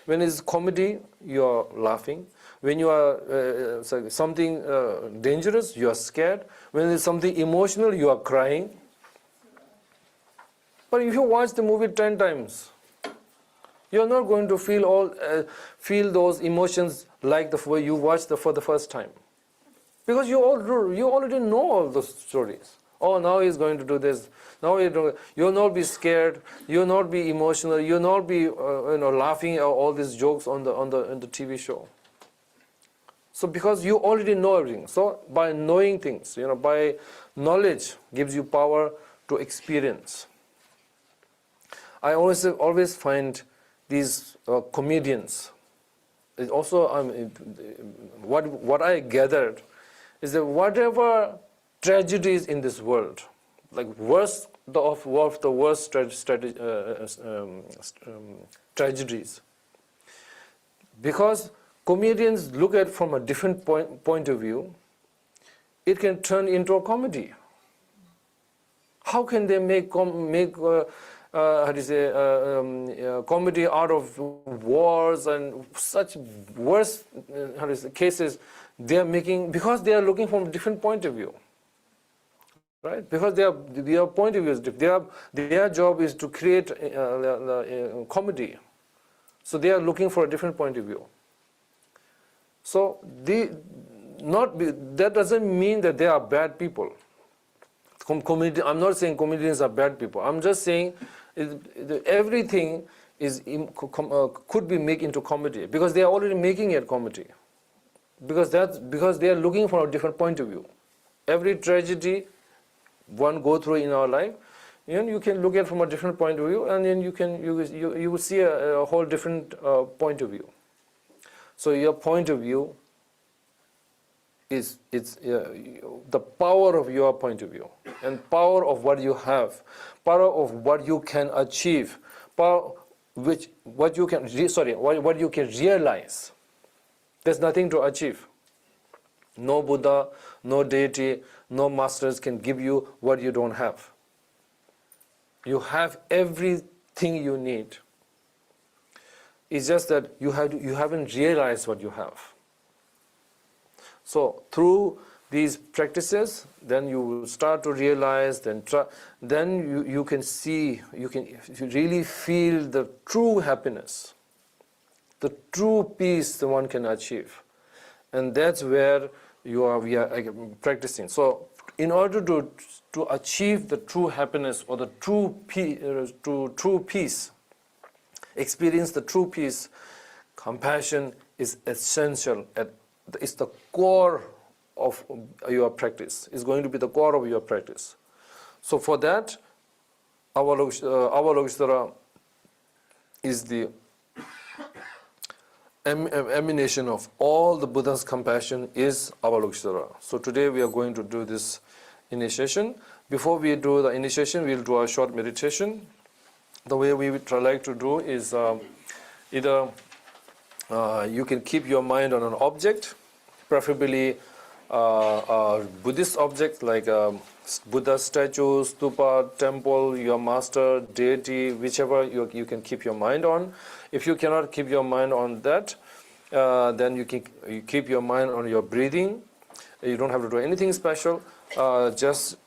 when it's comedy, you're laughing. When you are something dangerous, you are scared. When it's something emotional, you are crying. But if you watch the movie 10 times, you're not going to feel those emotions like the way you watched for the first time, because you already know all those stories. Oh, now he's going to do this. Now you'll not be scared. You'll not be emotional. You'll not be laughing at all these jokes on the TV show. So because you already know everything. So by knowing things, by knowledge gives you power to experience. I always find these comedians, it also what I gathered is that whatever tragedies in this world, like worst of the worst tragedies, because comedians look at from a different point of view, it can turn into a comedy. How can they make comedy out of wars and such worse cases? They are making, because they are looking from a different point of view, right? Because their point of view is different. Their job is to create comedy, so they are looking for a different point of view. So that doesn't mean that they are bad people. I'm not saying comedians are bad people. I'm just saying everything could be made into comedy, because they are already making it comedy. Because they are looking for a different point of view. Every tragedy one go through in our life, you can look at from a different point of view, and then you will see a whole different point of view. So your point of view is the power of your point of view, and power of what you have, power of what you can achieve, power what you can realize. There's nothing to achieve. No Buddha, no deity, no masters can give you what you don't have. You have everything you need. It's just that you haven't realized what you have. So through these practices, then you will start to realize, then you can see, you really feel the true happiness, the true peace the one can achieve. And that's where we are practicing. So in order to achieve the true happiness or the true peace, experience the true peace, compassion is essential. It's the core of your practice. It's going to be the core of your practice. So for that, Avalokiteshvara is the emanation of all the Buddha's compassion is Avalokiteshvara. So today we are going to do this initiation. Before we do the initiation, we'll do a short meditation. The way we would like to do is either you can keep your mind on an object, preferably a Buddhist object like Buddha statue, stupa, temple, your master, deity, whichever you can keep your mind on. If you cannot keep your mind on that, then you keep your mind on your breathing. You don't have to do anything special. Just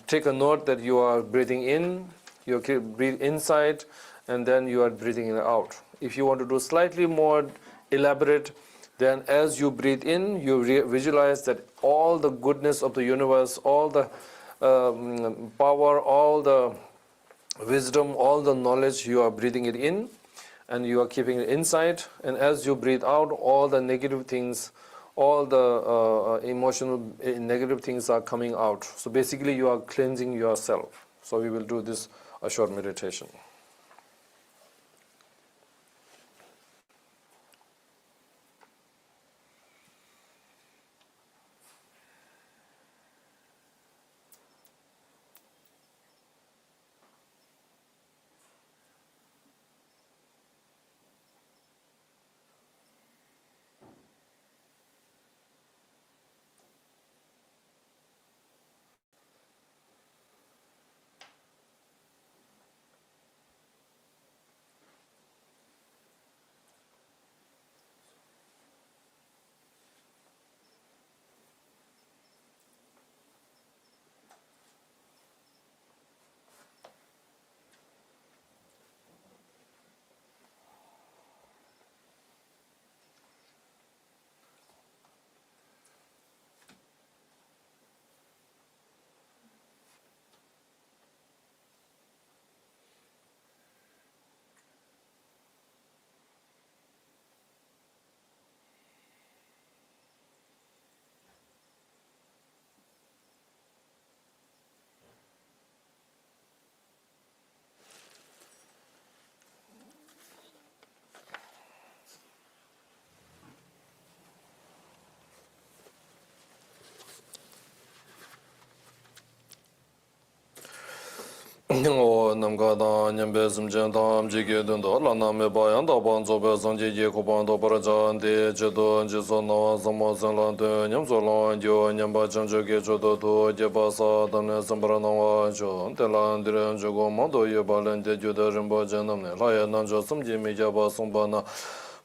take a note that you are breathing in, you breathe inside, and then you are breathing it out. If you want to do slightly more elaborate, then as you breathe in, you visualize that all the goodness of the universe, all the power, all the wisdom, all the knowledge, you are breathing it in, and you are keeping it inside. And as you breathe out, all the negative things, all the emotional negative things are coming out. So basically you are cleansing yourself. So we will do this a short meditation. O Namgada Nyambesum Jantam Jiki Dundo Laname Bayan Daban Zobe Sanji Kubando Parajan De Jedo Jisono Samo Zanlandu Nyamzolan Jo Nyamba Janjoki Jodo To Jebasa Damne Sambaranawa Jo Telan Diren Jogo Mando Yebalen De Juda Rimbo Janamne Laya Nanjo Samji Mijaba Sumbana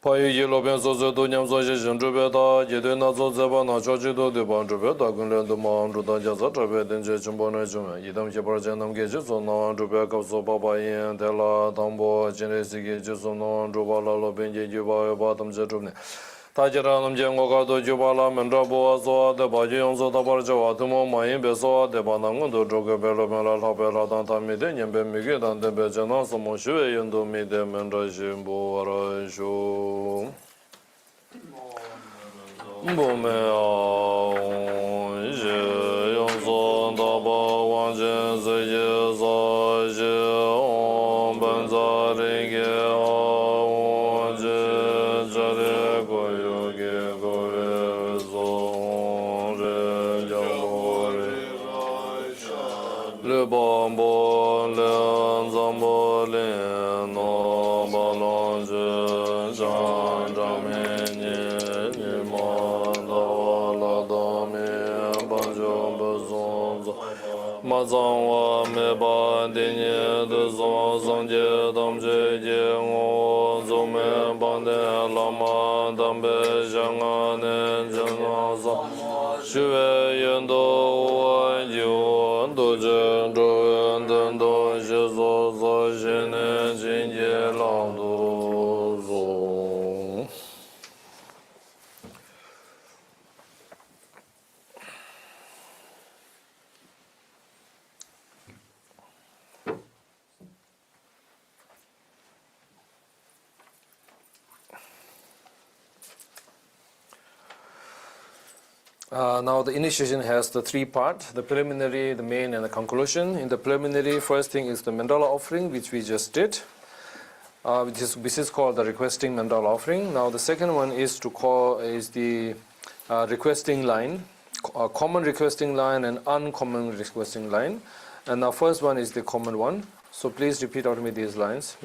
Pai Yelo Ben Sozo Do Nyamzo Jindrubeta Yede Nazo Zeba Nacho Jido De Bandrubeta Gunlen De Mahamudra Jaza Trabe Denje Chumbona Jume Yidam Jebar Janam Geji Sono Rubeka So Baba Yen Tela Tambo Genesiki Jisono Rubala Lobenje Juba Batam Jetrubne Tajiranam Jengokado Jubala Mendrabo Soa De Bajion Sota Barjawa Tumo Mayin Besoa De Banangundo Droga Belo Mela Labela Dantami De Nyembe Migi Dante Bejana Somo Shue Yendo Mide Mendra Shimbo Arashu Bome Je Yonso Daba Wanjen Seye Sa Je Om Benza Rige Wanje Jare Goyo Ge Gore Son Re Jambore Le Bambo Le Zambo Le No Balon Je Jan Jamene Mazangwa Meba Denye De Zon Zangye Damje Je Ngo Zome Bande Lama Dambe Jangane Janaza Shue Yendo Wanyo Doje Droyen Dendo Jezo Zo Jene Jinje Lando Zo Now the initiation has the three parts, the preliminary, the main and the conclusion. In the preliminary, first thing is the mandala offering, which we just did, which is called the requesting mandala offering. Now the second one is the requesting line, common requesting line and uncommon requesting line. And the first one is the common one. So please repeat out me these lines.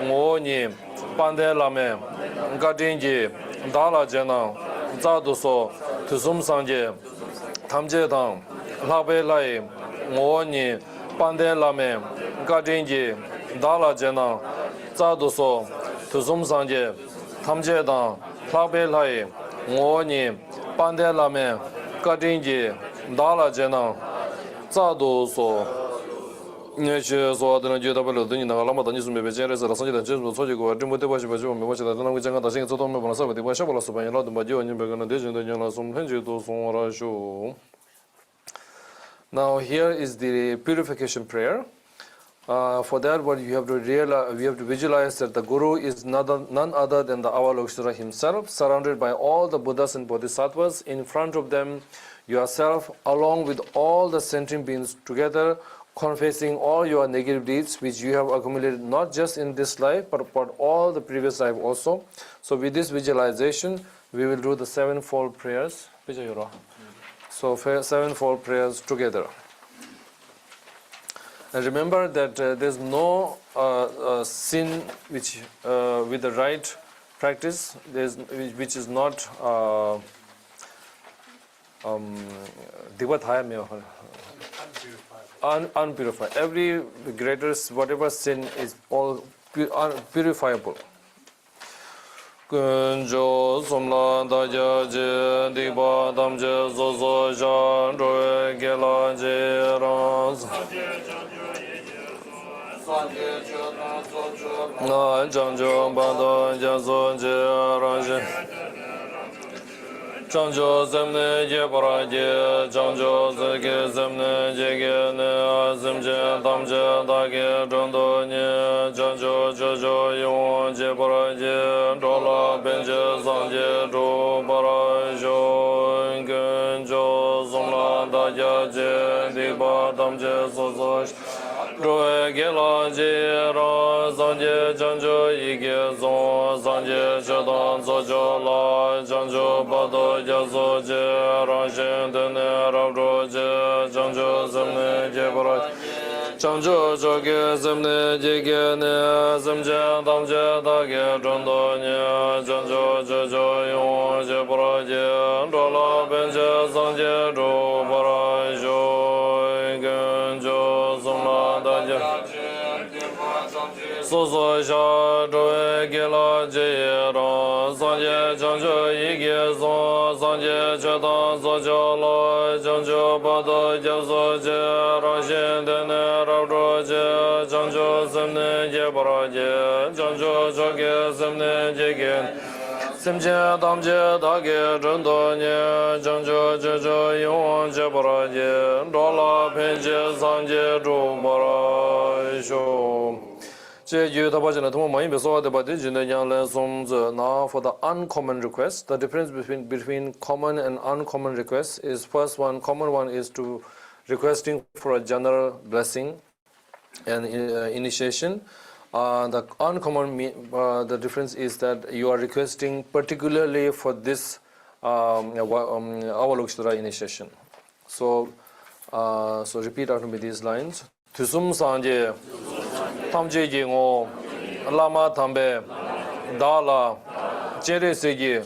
Ngoni Pande Lame Gadinji Dala Jena Zaduso Tusum Sanje Tamje Dang Labe Lai Ngoni Pande Lame Gadinji Dala Jena Zaduso Tusum Sanje Tamje Dang Labe Lai Ngoni Pande Lame Gadinji Dala Jena Zaduso Niesie złoadne dziedabele dni na lama dani sumie bejere za rasonie dan jesu soje go arjimo te bashi bashi me bashi da na gujanga da sing zoto me bona sa de bashi bola so ban la de bajo ni be gana de jin de la sum henje to son ra shu. Now here is the purification prayer. For that, what you have to realize, we have to visualize that the Guru is none other than the Avalokiteshvara himself, surrounded by all the Buddhas and Bodhisattvas. In front of them, yourself, along with all the sentient beings together, confessing all your negative deeds which you have accumulated not just in this life but all the previous life also. So with this visualization, we will do the sevenfold prayers. So sevenfold prayers together. And remember that there's no sin which with the right practice, which is not unpurified. Every greatest, whatever sin is all purifiable. Kunjo somla daja je diba damje zozo jan roe gela je raz na janjo bado jazo je raje Chanjo zemne je paraje, chanjo zege zemne jege ne azimje damje dage jondo ne chanjo jojo yon je paraje dola benje zanje do parajo genjo zomla daja je diba damje sozo Roe Gela Jira Zanje Janjo Ige Zon Zanje Jadan Zojo La Janjo Bado Jazo Je Rajen Dene Rabro Je Janjo Zemne Jebra Janjo Joge Zemne Jege Ne Zemje Damje Dage Jondo Nye Janjo Jojo Yon Jebra Je Rola Benje Zanje Ro Bara Jo Genjo Zomla Soso Sha Roe Gela Jera Sanje Janjo Ige Zon Sanje Chetan Sojo Lo Janjo Bado Jaso Je Rashin Dene Rabro Je Janjo Semne Jebara Je Janjo Joge Semne Jegen Semje Damje Dage Jondo Nye Janjo Jojo Yon Jebara Je Dola Penje Sanje Rubara Sho now for the uncommon request, the difference between common and uncommon requests is first one, common one is to requesting for a general blessing and initiation. The uncommon, the difference is that you are requesting particularly for this Avalokiteshvara initiation. So repeat after me these lines. Thusum Sanje Tamje Jingo Lama Tambe Dala Jere Segi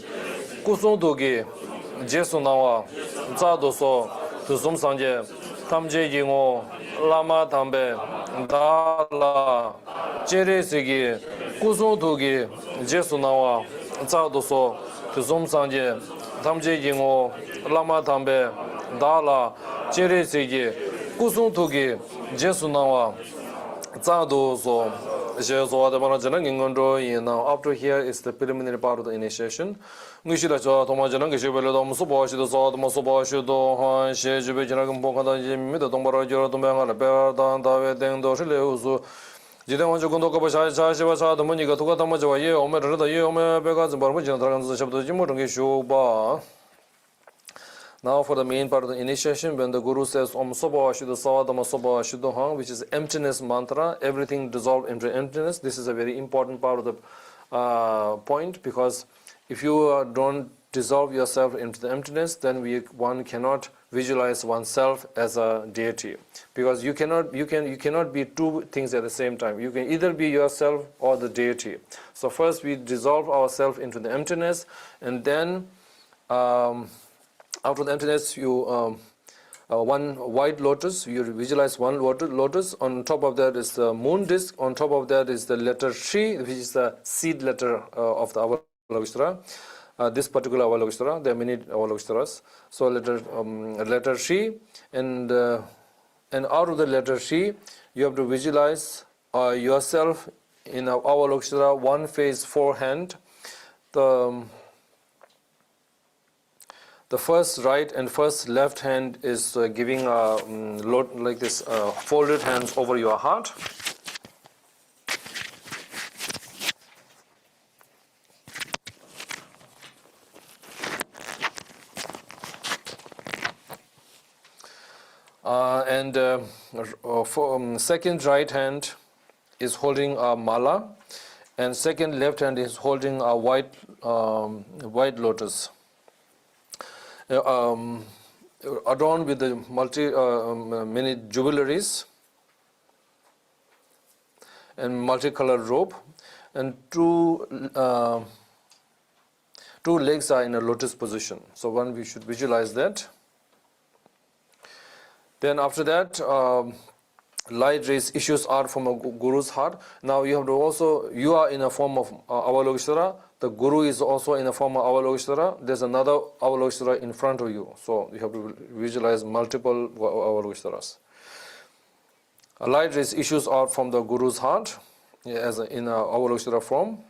Kusung Dogi Jesunawa Zadoso Thusum Sanje Tamje Jingo Lama Tambe Dala Jere Segi Kusung Dogi Jesunawa Zadoso Thusum Sanje Tamje Jingo Lama Tambe Dala Jere Segi Kusung Dogi Jesunawa Zado up to here is the preliminary part of the initiation. Now for the main part of the initiation, when the Guru says Om Soba Shuddha Sawadama Soba Shuddha Hang, which is emptiness mantra, everything dissolved into emptiness. This is a very important part of the point, because if you don't dissolve yourself into the emptiness, then one cannot visualize oneself as a deity, because you cannot be two things at the same time. You can either be yourself or the deity. So first we dissolve ourselves into the emptiness, and then out of the emptiness, you one white lotus. You visualize one lotus. On top of that is the moon disk. On top of that is the letter Shi, which is the seed letter of the Avalokiteshvara. This particular Avalokiteshvara, there are many Avalokiteshvaras. So letter Shi, and out of the letter Shi, you have to visualize yourself in Avalokiteshvara, one face, four hand. The first right and first left hand is giving a like this, folded hands over your heart. Second right hand is holding a mala, and second left hand is holding a white lotus. Adorned with the many jewelries and multicolored robe, and two legs are in a lotus position. So we should visualize that. Then after that, light rays issues out from a Guru's heart. Now you have to also, you are in a form of Avalokiteshvara. The Guru is also in a form of Avalokiteshvara. There's another Avalokiteshvara in front of you. So you have to visualize multiple Avalokiteshvaras. A light rays issues out from the Guru's heart, as in a Avalokiteshvara form.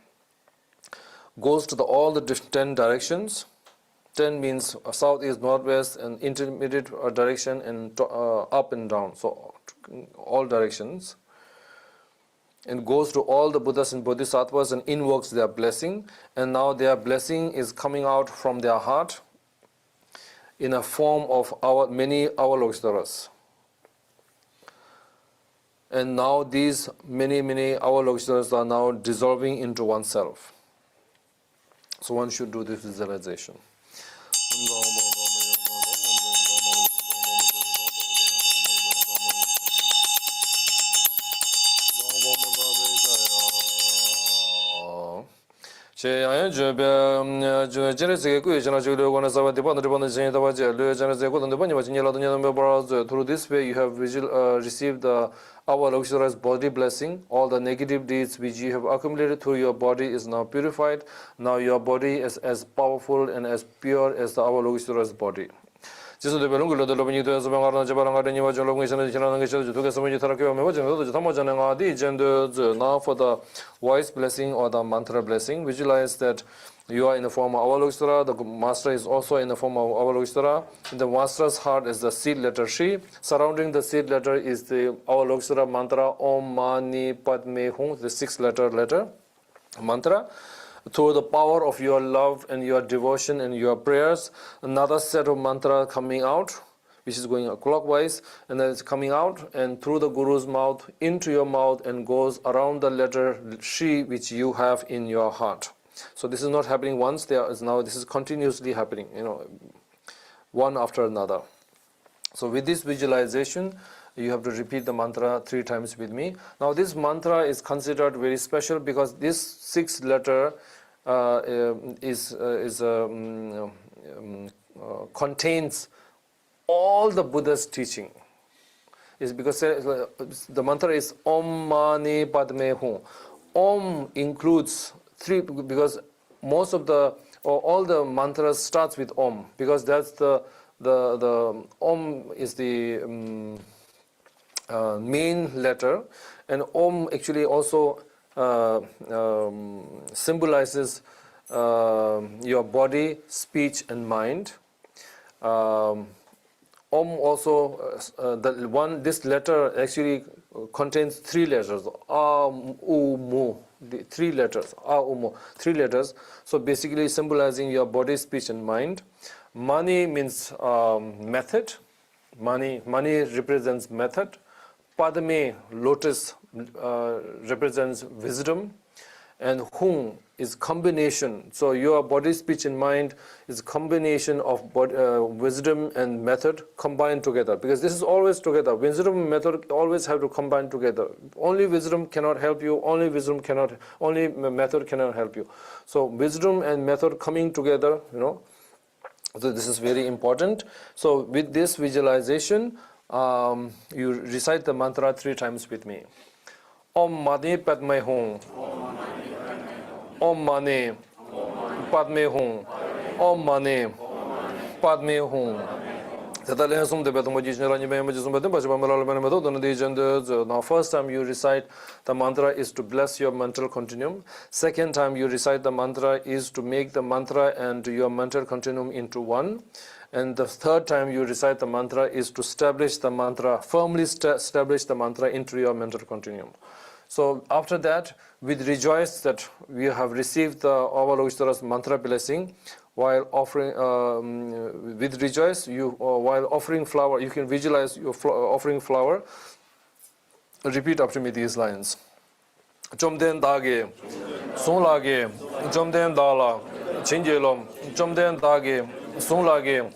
Goes to all the 10 directions. 10 means south, east, northwest, and intermediate direction, and up and down. So all directions. And goes to all the Buddhas and Bodhisattvas and invokes their blessing. And now their blessing is coming out from their heart in a form of many Avalokiteshvaras. and now these many Avalokitesh are now dissolving into oneself. So one should do this visualization. Through this way you have received the Avalokiteshvara's body blessing. All the negative deeds which you have accumulated through your body is now purified. Now your body is as powerful and as pure as the Avalokiteshvara's body. Now for the voice blessing or the mantra blessing, visualize that you are in the form of Avalokiteshvara, the master is also in the form of Avalokiteshvara. In the master's heart is the seed letter Shri. Surrounding the seed letter is the Avalokiteshvara mantra Om Mani Padme Hum, the 6-letter mantra. Through the power of your love and your devotion and your prayers, another set of mantra coming out, which is going clockwise, and then it's coming out and through the Guru's mouth into your mouth and goes around the letter Shri which you have in your heart. So this is not happening once, this is continuously happening, one after another. So with this visualization, you have to repeat the mantra 3 times with me. Now this mantra is considered very special because this 6-letter contains all the Buddha's teaching. Is because the mantra is Om Mani Padme Hum. Om includes 3 because most of all the mantras starts with Om because that's the Om is the main letter, and Om actually also symbolizes your body, speech, and mind. Om also this letter actually contains 3 letters. A, U, Mu. The 3 letters. A, U, Mu. 3 letters. So basically symbolizing your body, speech, and mind. Mani means method. Mani represents method. Padme, lotus, represents wisdom, and Hum is combination. So your body, speech, and mind is combination of wisdom and method combined together. Because this is always together. Wisdom and method always have to combine together. Only wisdom cannot help you. Only method cannot help you. So wisdom and method coming together, So this is very important. So with this visualization, you recite the mantra 3 times with me. Om Mani Padme Hum. Om Mani Padme Hum. Om Mani Padme Hum. Now first time you recite the mantra is to bless your mental continuum. Second time you recite the mantra is to make the mantra and your mental continuum into one. And the third time you recite the mantra is to establish the mantra, firmly establish the mantra into your mental continuum. So after that, we rejoice that we have received the Avalokiteshvara's mantra blessing. While offering, with rejoice, while offering flower, you can visualize your offering flower. Repeat after me these lines. Chomden dage, sonlage, chomden dala, chinjelom, chomden dage, sonlage,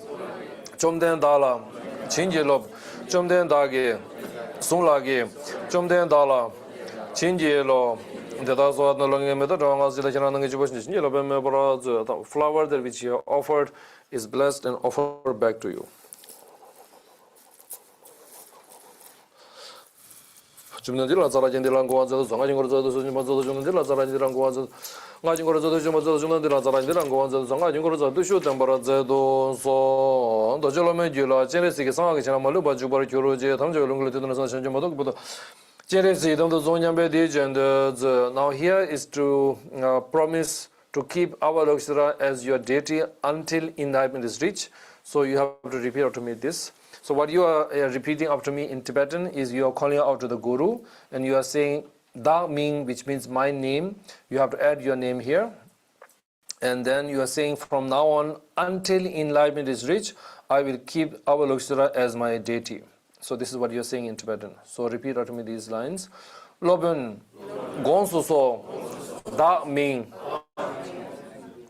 chomden dala, chinjelom, chomden dage, sonlage, chomden dala, chinjelom. The flower that which you have offered is blessed and offered back to you. Now here is to promise to keep Avalokiteshvara as your deity until enlightenment is reached. So you have to repeat after me this. So what you are repeating after me in Tibetan is you are calling out to the Guru and you are saying Da Ming, which means my name. You have to add your name here. And then you are saying from now on until enlightenment is reached, I will keep Avalokiteshvara as my deity. So this is what you're saying in Tibetan. So repeat after me these lines. Loben gonsuso da ming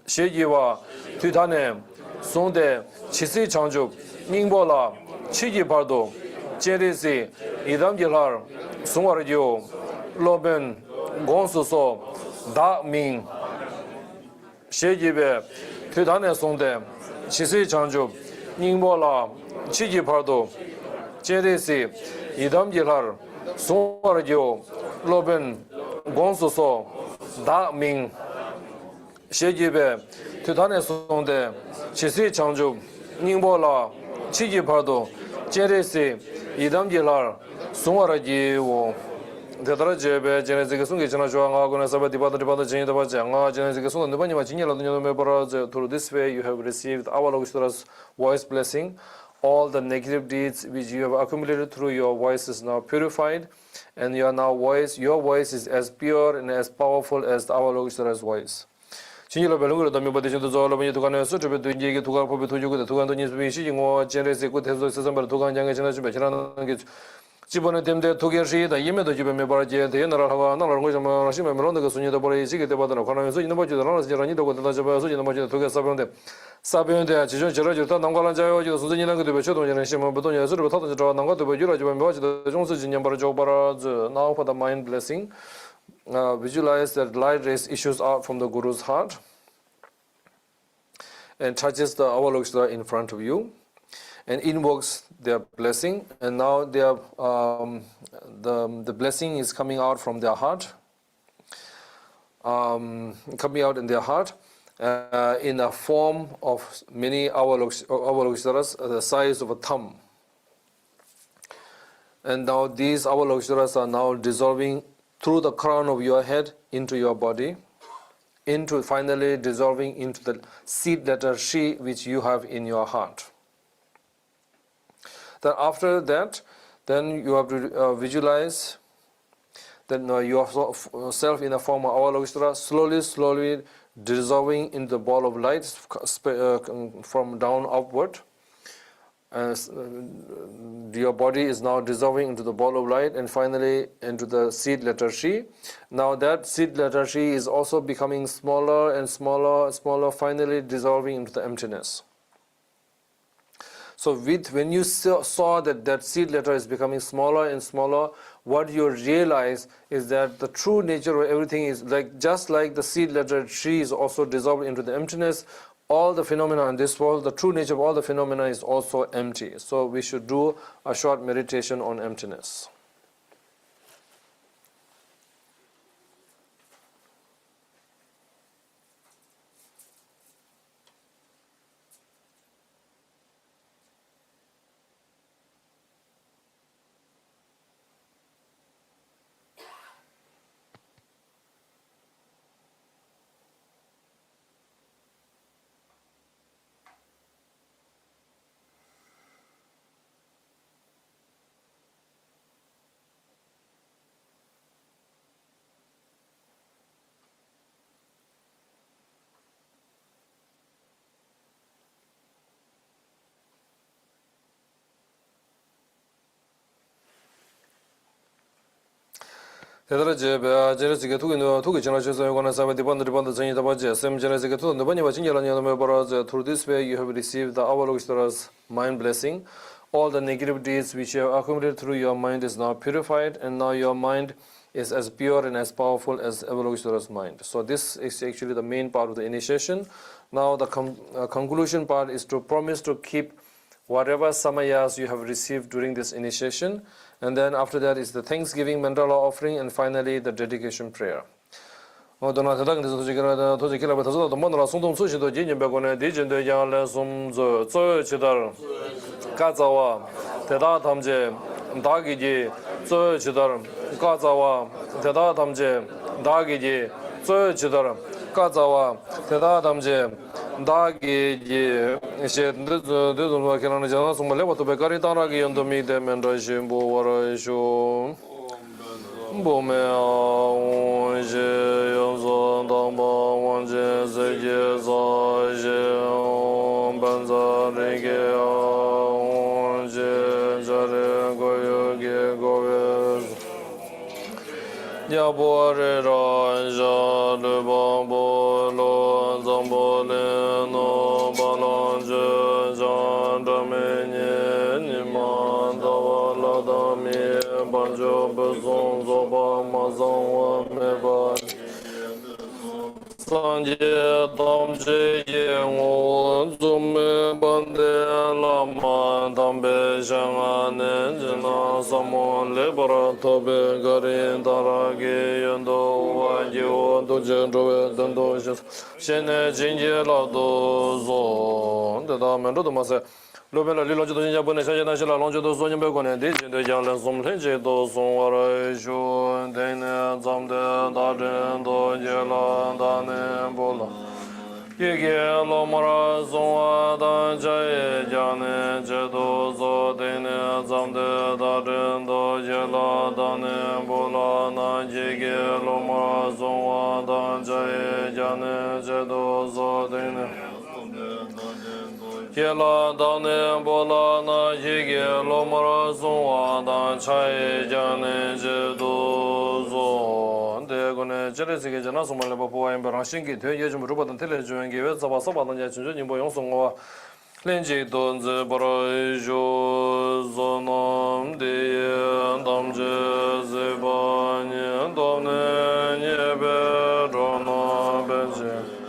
shejiwa tutane sonde chisi chanjuk ningbola chiji pardo cherisi idam jilar sungwarjo loben gonsuso da ming shejibe tutane sonde chisi chanjuk ningbola chiji pardo cherisi idam jilar sungwarjo loben gonsuso da ming shejibe tutane sonde chisi chanjuk ningbola chiji pardo cherisi idam jilar sungwarjo 대다라 제베 제네지게 송게 지나 좋아가 고나 사바 디바다 제니다 바자 nga 제네지게 송도 너바니마 진열도 녀도 메버라 through this way you have received Avalokiteshvara's voice blessing. All the negative deeds which you have accumulated through your voice is now purified, and your voice is as pure and as powerful as the Avalokiteshvara's voice. 진열로 별로 더 메버데도 저러면 두간에서 저베도 이게 두간 법에 도주고 두간도 니스비시 뭐 제네지고 대소 세상발 두간장에 지나 좀 지나는 게 집어는 됨데 도결시다 이메도 집에 메버라지에 대나라가 나라는 거 좀 하시면 그런 거 순위도 버리 지게 되거든. 그러면서 이놈 버지도 나라서 저러니도 거다 잡아서 이놈 버지도 도결 사변데 지저 저러지도 남관한 자요지도 수준이는 것도 배쳐도는 심은 부동에서 부터 저 남과도 버지로 집에 메버지도 종수 진행 버려 줘 버려 now for the mind blessing. Visualize that light rays issues out from the Guru's heart and touches the Avalokiteshvara in front of you and invokes their blessing, and now their the blessing is coming out from their heart, coming out in their heart in a form of many Avalokiteshvaras the size of a thumb. And now these Avalokiteshvaras are now dissolving through the crown of your head into your body, into finally dissolving into the seed letter Shi which you have in your heart. Then after that, then you have to visualize that yourself in the form of Avalokiteshvara slowly dissolving into the ball of light from down upward. Your body is now dissolving into the ball of light and finally into the seed letter Shi. Now that seed letter Shi is also becoming smaller and smaller, finally dissolving into the emptiness. So when you saw that seed letter is becoming smaller and smaller, what you realize is that the true nature of everything is just like the seed letter Shi is also dissolved into the emptiness. All the phenomena in this world, the true nature of all the phenomena is also empty. So we should do a short meditation on emptiness. 대다라 제베 제네지게 두기 지나셔서 요거는 사바 디반드 전이다 바제 셈 제네지게 두 너번이 바진 열라냐도 메버라즈 through this way you have received the Avalokiteshvara's mind blessing. All the negative deeds which you have accumulated through your mind is now purified, and now your mind is as pure and as powerful as Avalokiteshvara's mind. So this is actually the main part of the initiation. Now the conclusion part is to promise to keep whatever samayas you have received during this initiation, and then after that is the Thanksgiving mandala offering, and finally the dedication prayer. 가자와 대다담제 다기지 셰드도 계란에 전화 정말 레버도 베가리 따라기 연도미 되면 러시보 워러쇼 봄에 원제 연소 담바 원제 세계서 제 반자리게 원제 자레고 ge go ya bo re ra ja le ba bo lo zam bo le no ba lo je ja da me ni ni ma da wa la da mi ba jo be zong zo ba ma zong wa me ba Sanje damje ye ngo zume bande lama dambe shangane jina samon lebara tobe garin darage yondo waje ondo jendowe dando shene jinje la do zo da mendo do mase Lobela lilo jido jinja bune shanje na shila lonje do zonye be kone di jindo jalen som lenje do son wara shu dene zamde da den do jela da ne bola Yege lo mara zonwa da jaye jane je do zo dene zamde da den do jela da ne bola na jege lo mara zonwa da jaye jane je do zo dene Kela dane bola na yige lomara zonwa dan chaye jane je do zo de gone jere sige jana somale ba po ayem ba shingi de ye jum ruba dan tele juen ge we zaba saba dan ya chunjo ni bo yong songwa lenje don ze baro jo zonom de dam je ze ba ni dom ne ye be ro no be je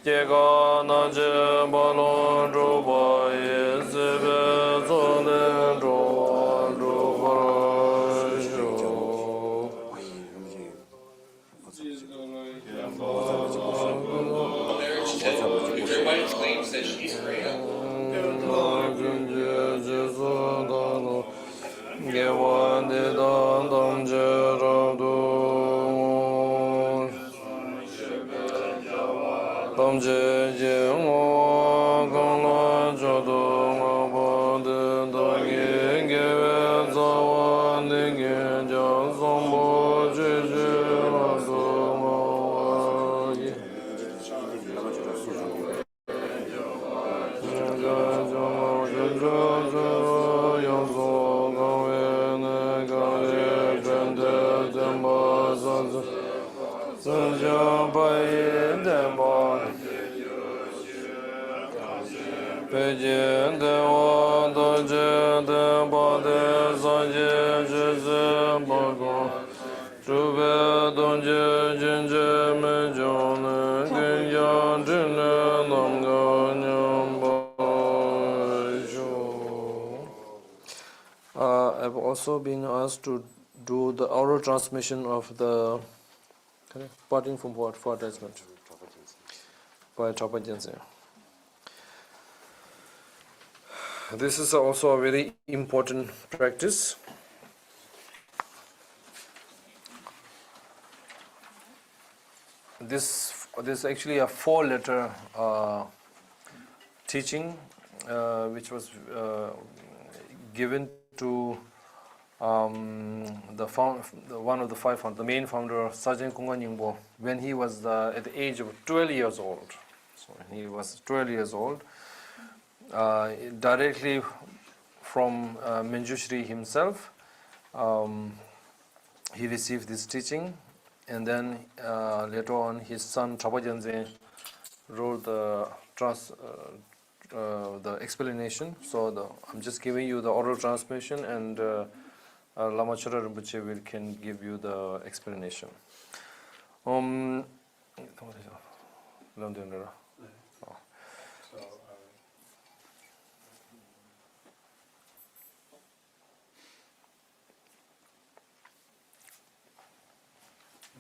Jega na je balon ruba ye zebe zone ruba Everybody claims that she's great. Tamje je mo gong la jo do ma bo de da ge ge we za wa ne ge ja zong bo je je ma do ma wa ye ja ja ma je ja ja yang zo ga we ne ga ye ben de de ma za za za ja ba ye de ma Peje de wa do je de ba de za je je ze ba go Chu be don je jin je me jo ne gen ya jin ne nam ga nyam ba jo I've also been asked to do the oral transmission of the parting from what for attachment by Chapa Jensen. This is also a very important practice. This is actually a 4-letter teaching which was given to one of the 5 founders, the main founder, Sajin Kunga Nyingbo, when he was at the age of 12 years old. So he was 12 years old. Directly from Manjushri himself, he received this teaching, and then later on his son Chapa Jensen wrote the explanation. So I'm just giving you the oral transmission, and Lama Chara Rinpoche can give you the explanation.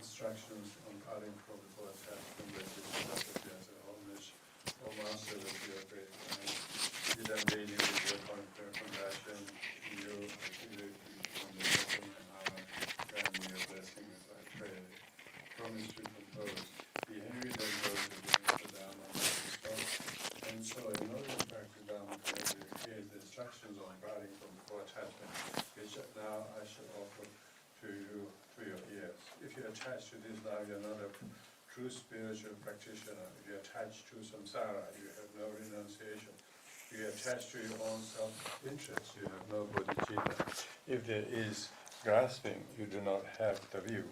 Instructions on parting from the attachment that you conducted as an homage or master that you are great. You then daily with your compassion, you from the bottom and our grant me your blessing as I pray. Promise to compose. Behavior that goes against the Dharma and so in order to practice Dharma correctly, here's the instructions on parting from the attachment, which now I shall offer to you to your ears. If you attach to this now, you're not a true spiritual practitioner. If you attach to samsara, you have no renunciation. you attach to your own self-interest, you have no bodhicitta. If there is grasping, you do not have the view.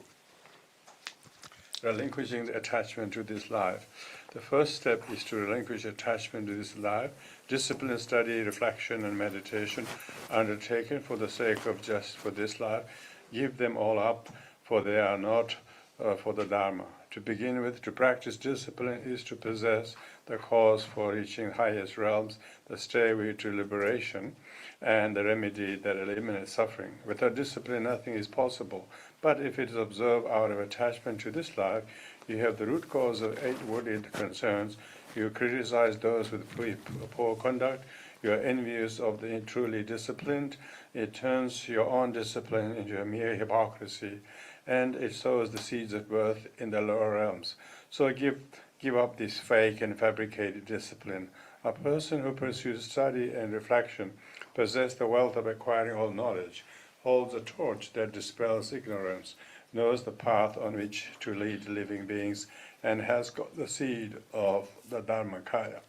Relinquishing the attachment to this life. The first step is to relinquish attachment to this life. Discipline, study, reflection, and meditation undertaken for the sake of just for this life. Give them all up, for they are not for the Dharma. To begin with, to practice discipline is to possess the cause for reaching highest realms, the stairway to liberation, and the remedy that eliminates suffering. Without discipline, nothing is possible. But if it is observed out of attachment to this life, you have the root cause of 8 worldly concerns. You criticize those with poor conduct. You are envious of the truly disciplined. It turns your own discipline into a mere hypocrisy, and it sows the seeds of birth in the lower realms. So give up this fake and fabricated discipline. A person who pursues study and reflection possesses the wealth of acquiring all knowledge, holds a torch that dispels ignorance, knows the path on which to lead living beings, and has got the seed of the Dharmakaya.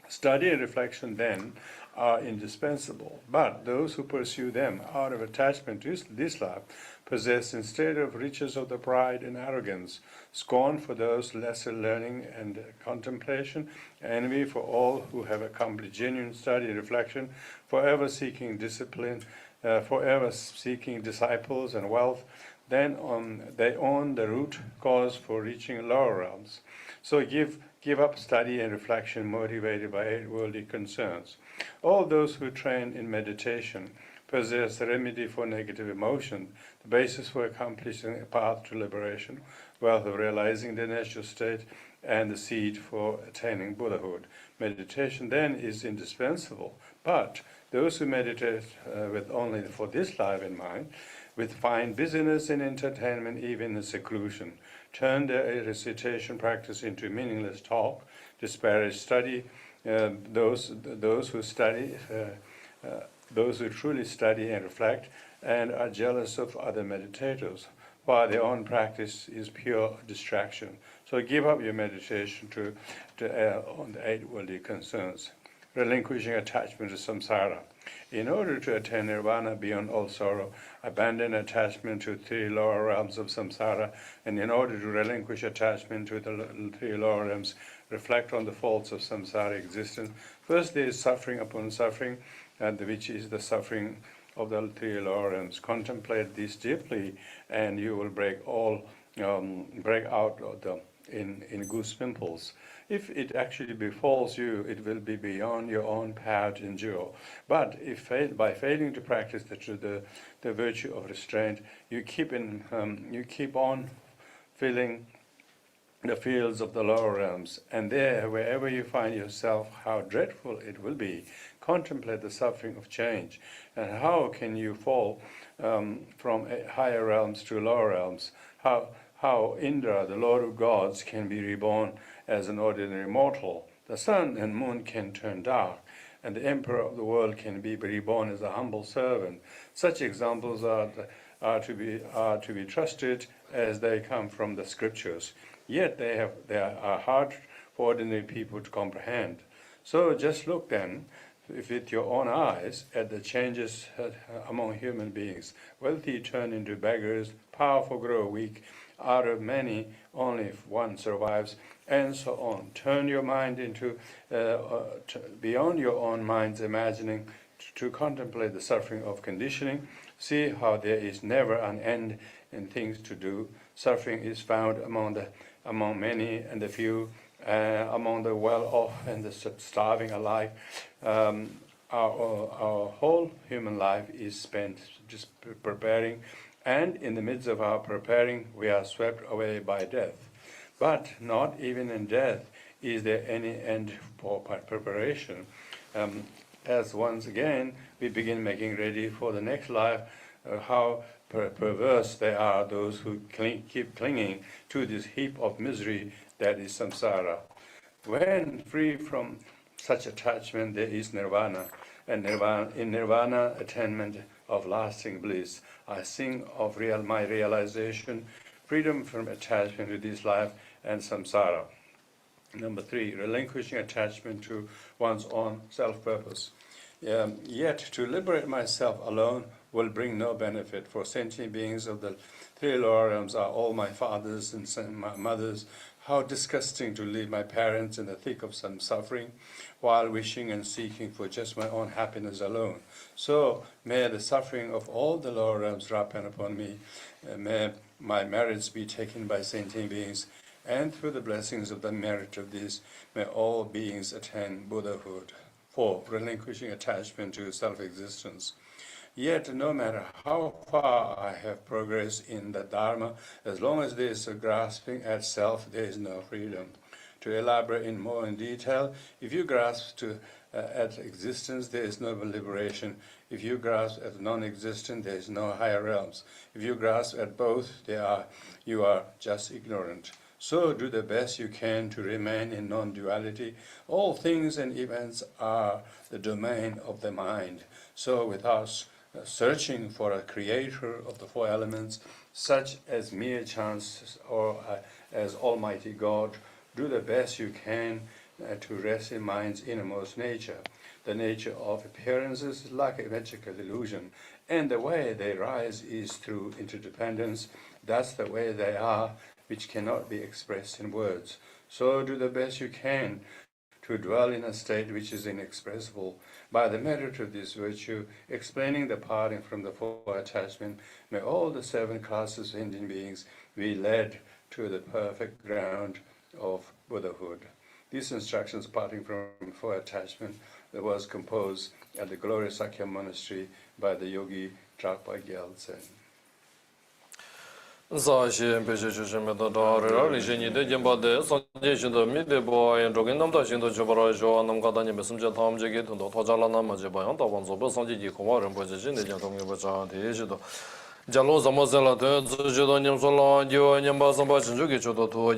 Study and reflection, then, are indispensable, but those who pursue them out of attachment to this life possess, instead of riches of the pride and arrogance, scorn for those lesser learning and contemplation, envy for all who have accomplished genuine study and reflection, forever seeking discipline, forever seeking disciples and wealth. Then they own the root cause for reaching lower realms. So give up study and reflection motivated by 8 worldly concerns. All those who train in meditation possess the remedy for negative emotion, the basis for accomplishing a path to liberation, wealth of realizing the natural state, and the seed for attaining Buddhahood. Meditation then is indispensable, but those who meditate with only for this life in mind, with fine busyness and entertainment, even in seclusion, turn their recitation practice into meaningless talk, disparage study. Those who truly study and reflect and are jealous of other meditators, while their own practice is pure distraction. So give up your meditation on the 8 worldly concerns, relinquishing attachment to samsara. In order to attain nirvana beyond all sorrow, abandon attachment to 3 lower realms of samsara, and in order to relinquish attachment to the 3 lower realms, reflect on the faults of samsara existence. First, there is suffering upon suffering, which is the suffering of the 3 lower realms. Contemplate this deeply, and you will break out of in goose pimples. If it actually befalls you, it will be beyond your own power to endure. But if by failing to practice the virtue of restraint, you keep on filling the fields of the lower realms, and there, wherever you find yourself, how dreadful it will be. Contemplate the suffering of change, and how can you fall from higher realms to lower realms? How Indra, the Lord of gods, can be reborn as an ordinary mortal. The sun and moon can turn dark, and the emperor of the world can be reborn as a humble servant. Such examples are to be trusted as they come from the scriptures. Yet they are hard for ordinary people to comprehend. So just look then, with your own eyes, at the changes among human beings. Wealthy turn into beggars, powerful grow weak, out of many only one survives, and so on. Turn your mind into beyond your own mind's imagining to contemplate the suffering of conditioning. See how there is never an end in things to do. Suffering is found among many and the few, among the well-off and the starving alike. Our whole human life is spent just preparing, and in the midst of our preparing, we are swept away by death. But not even in death is there any end for preparation. As once again we begin making ready for the next life, how perverse they are, those who keep clinging to this heap of misery that is samsara. When free from such attachment, there is nirvana, and in nirvana, attainment of lasting bliss. I sing of my realization, freedom from attachment to this life and samsara. Number 3, relinquishing attachment to one's own self-purpose. Yet to liberate myself alone will bring no benefit, for sentient beings of the 3 lower realms are all my fathers and my mothers. How disgusting to leave my parents in the thick of some suffering while wishing and seeking for just my own happiness alone. So may the suffering of all the lower realms ripen upon me. May my merits be taken by sentient beings, and through the blessings of the merit of these, may all beings attain Buddhahood. 4. Relinquishing attachment to self-existence. Yet, no matter how far I have progressed in the Dharma, as long as there is a grasping at self, there is no freedom. To elaborate more in detail, if you grasp at existence, there is no liberation. If you grasp at non-existent, there is no higher realms. If you grasp at both, you are just ignorant. So do the best you can to remain in non-duality. All things and events are the domain of the mind. So without searching for a creator of the 4 elements, such as mere chance or as Almighty God, do the best you can to rest in mind's innermost nature. The nature of appearances is like a magical illusion, and the way they rise is through interdependence. That's the way they are, which cannot be expressed in words. So do the best you can to dwell in a state which is inexpressible. By the merit of this virtue, explaining the parting from the 4 attachment, may all the 7 classes of Indian beings be led to the perfect ground of Buddhahood. These instructions parting from 4 attachment that was composed at the glorious Sakya Monastery by the yogi Tragpa Gyaltsen. Sashi Peshe Meta Dara, Lishini de Jimbade, Sanjay the Midebo, and Jogan Namda Shindo Jabarajo, and Namgadani Messenger Tom Jagit, and Tojala Namajabayan, the ones of Sanji Kumar and Position, the Jantomi Bacha, the Ishido. Jalo Zamazela, Judonium Solon, you and Yambasamba Shinjuki to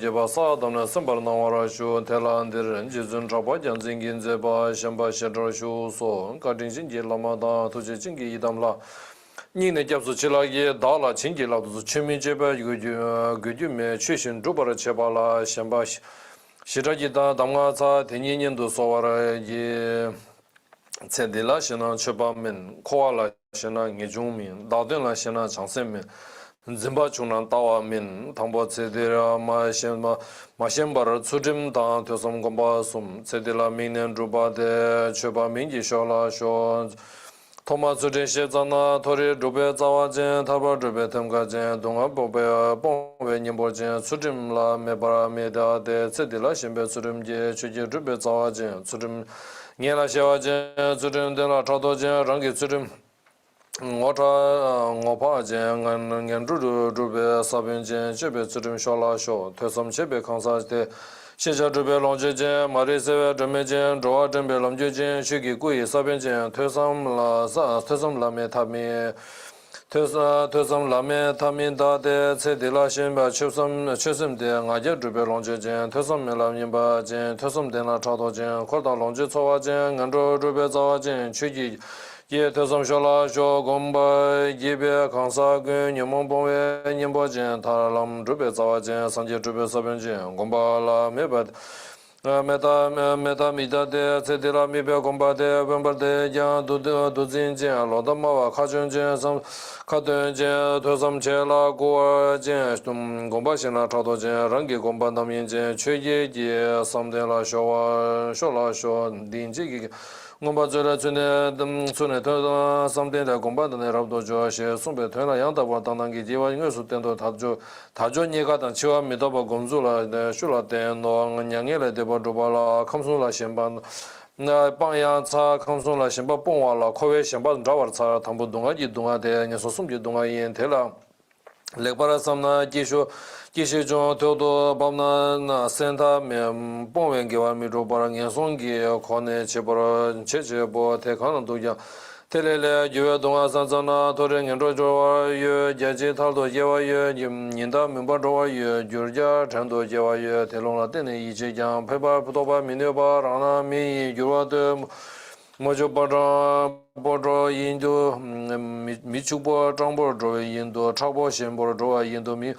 Jabasa, Dona Simba Nawarashu, Telandir, and Jizun Trabajan Zingin Zeba, Shamba Shadrashu, so, Cutting Jingi Lamada, Tujingi Damla. Nine Japsu Chilagi, Dala, Chingila, Chimi Jeba, Gudume, Chishin, Dubara Chebala, Shambash, Shirajita, Damasa, Tinian do Sawara, Cedila, Shana, Chebamin, Koala, Shana, Nijumin, Dadela, Shana, Chansemin, Zimbachunan, Tawa Min, Tambo Cedira, Mashembar, Tsujim, Dan, Tosam Gombasum, Cedila, Min and Druba de Cheba Mingi, Shola, Shons. Thomas Zana, Tori, Rube, Zawajan, Tabar, Rube, Temgajan, Donga, Bobe, Bombe, Nimborjan, Sudimla, Mebara, Meda, de Cedilla, Shimbe, Sudim, Chuji, Rube, Zawajan, Sudim, Niela Shawajan, Sudim, de la Tradojan, Rangi, Sudim, Wata, Ngopajan, and Rube, Sabinjan, Chebe, Sudim, Shola, Show, Tesam Chebe, Kansas, de Shisha Drube Longjejan, Mariseva, Dramajan, Droa Drembe Lomjejan, Shiki Gui, Sabijan, Tesam Lame Tami, Tesam Lame Tamin Dade, Cedilla Shimba, Chesum de Naja Drube Longjejan, Tesam Melamimba Jan, Tesam Dena Tradojan, Korda Longje Sowajan, Andro Drube Zawajan, Chiki. Ye Tesam Shola, Sho Gomba, Gibe, Kansa Gun, Yamon Bombe, Nimbojan, Taram, Drube Zawajan, Sanje Drube Sabanjan, Gomba la Mebad, Meta Mida de Cedilla Mibe Gomba de Bemba de Jan, Duzin Jan, Lodamawa, Kajun Jan, some Katun Jan, Tosam Chela, Goa Jan, Gomba Shina Trado Jan, Rangi Gomba Namin Jan, Chuye, Samdela Showa, Shola Sho, Dinjiki. Gomba Zura Sune something that Gomba and Rabdo Josh, Sumbe Tuna Yanda, Watangi Diva, Sutendo Tajo, Tajo Niga and Chua Midaba Gonzula, the Shula Den, Yangela de Bodobala, Kamsula Shimban, Banya, Kamsula Shimba Ponwala, Kowe Shimban, Jawarsa, Tambudunga, Dunga, de Nesosum Dunga in Tela. Lekpara samna kisho jo todo bamna senta me bonwen gewa mi ro bara ngesongi khone chebora chechebo te khana doya telele yue donga sanzana tore ngro jo ye jeje thaldo yewa ye ninda memba ro ye jurja chando yewa ye telongla tene ije jang pheba putoba mineba rana mi yuwa de Mojo Bodro Indo Michubo Jambo Dro Indo Chabo Shimbo Dro Indo Mi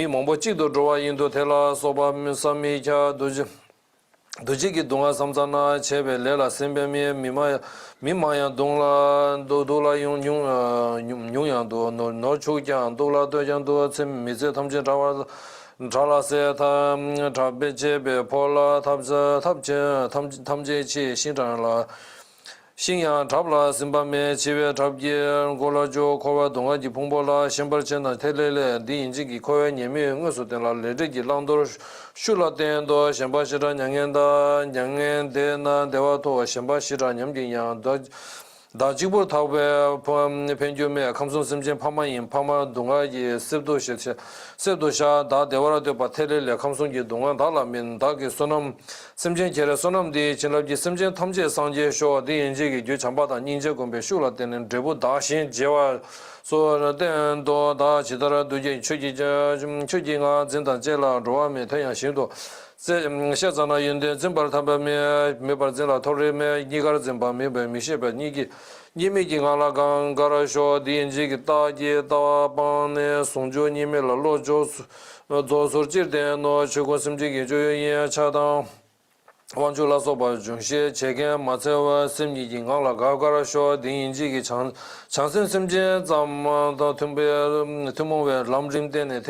Mombo Chido Dro Indo Tela Soba Misami Cha Doji Dujiki Dunga Samsana Chebe Lela Sembe Mimaya Dongla Dola Yung Yang Do No Chukyan Dola Dojan Do Mise Tamje Rawa Jala Se Tabe Chebe Pola Tamje Chi Shinran La 信仰查不啦，新巴面七月查不耶，过了就考完东阿吉蓬波啦，新巴前那太累了，第一季给考完年面我说的啦，来这个朗多修了点多，新巴西着年的那对话多，新巴西着年的样的。大吉布他为偏就没，看从身边旁边人旁边东阿也十多下大电话就把太累了，看从去东阿大那边大给说那身边起来说那么的，前了的身边他们这上街说的人这个就常把他人家公别修了的人，这部大型计划说了等多大其他的都就出去啊，真的这了，主要没太阳行动。现在呢，有的真把他们没把真了，他说没你个真把没把没些把你没经俺那刚刚来说的这个大街大帮呢，送着你们了老早做手机的那去过什么这个就也恰当。往就拉说吧，这些前天马在我生意银行了，刚刚来说电影这个长生什么的，咱们到特别为南京的呢，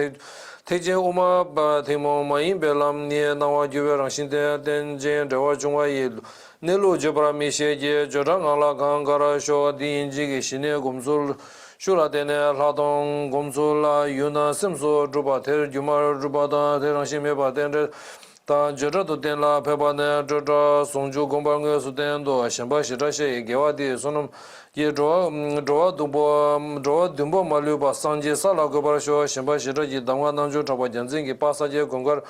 推荐我们把他们马英别南呢，那我就让现在等见这我中国一路，那路就把没些的，就让俺拉刚刚来说电影这个新的工作。说了的呢，拉动工作啦，有那什么说，就把他就嘛就把他他让新没把他这。但这都点了，陪伴呢，这送就公办个是点多，先把这些给我的，说那也这东北马六把上街啥那个把说，先把这一当晚当就差不多给把啥些公办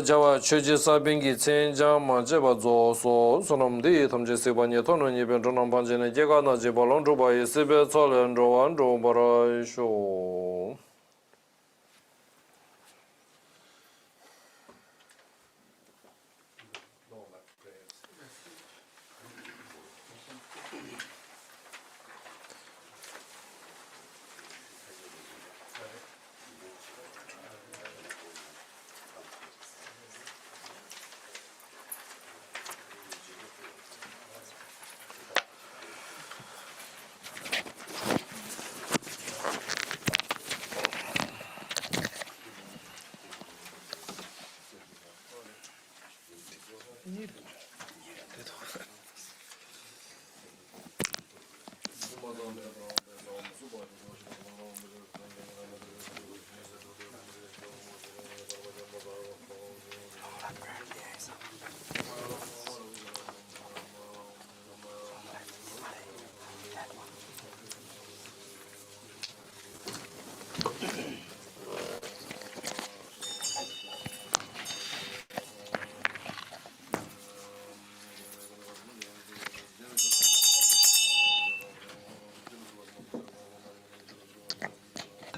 叫我去去啥边给参加嘛，这把做说那么的，他们这谁把你讨论那边正常办起来，这个那这把龙州把也随便操练着完着把它说。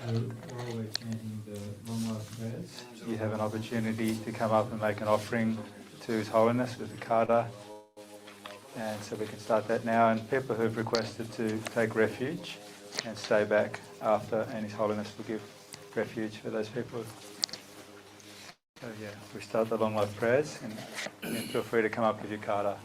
While we're chanting the long life prayers, you have an opportunity to come up and make an offering to His Holiness with the kata. And so we can start that now. And people who've requested to take refuge and stay back after, and His Holiness will give refuge for those people. So yeah, we start the long life prayers, and feel free to come up with your kata.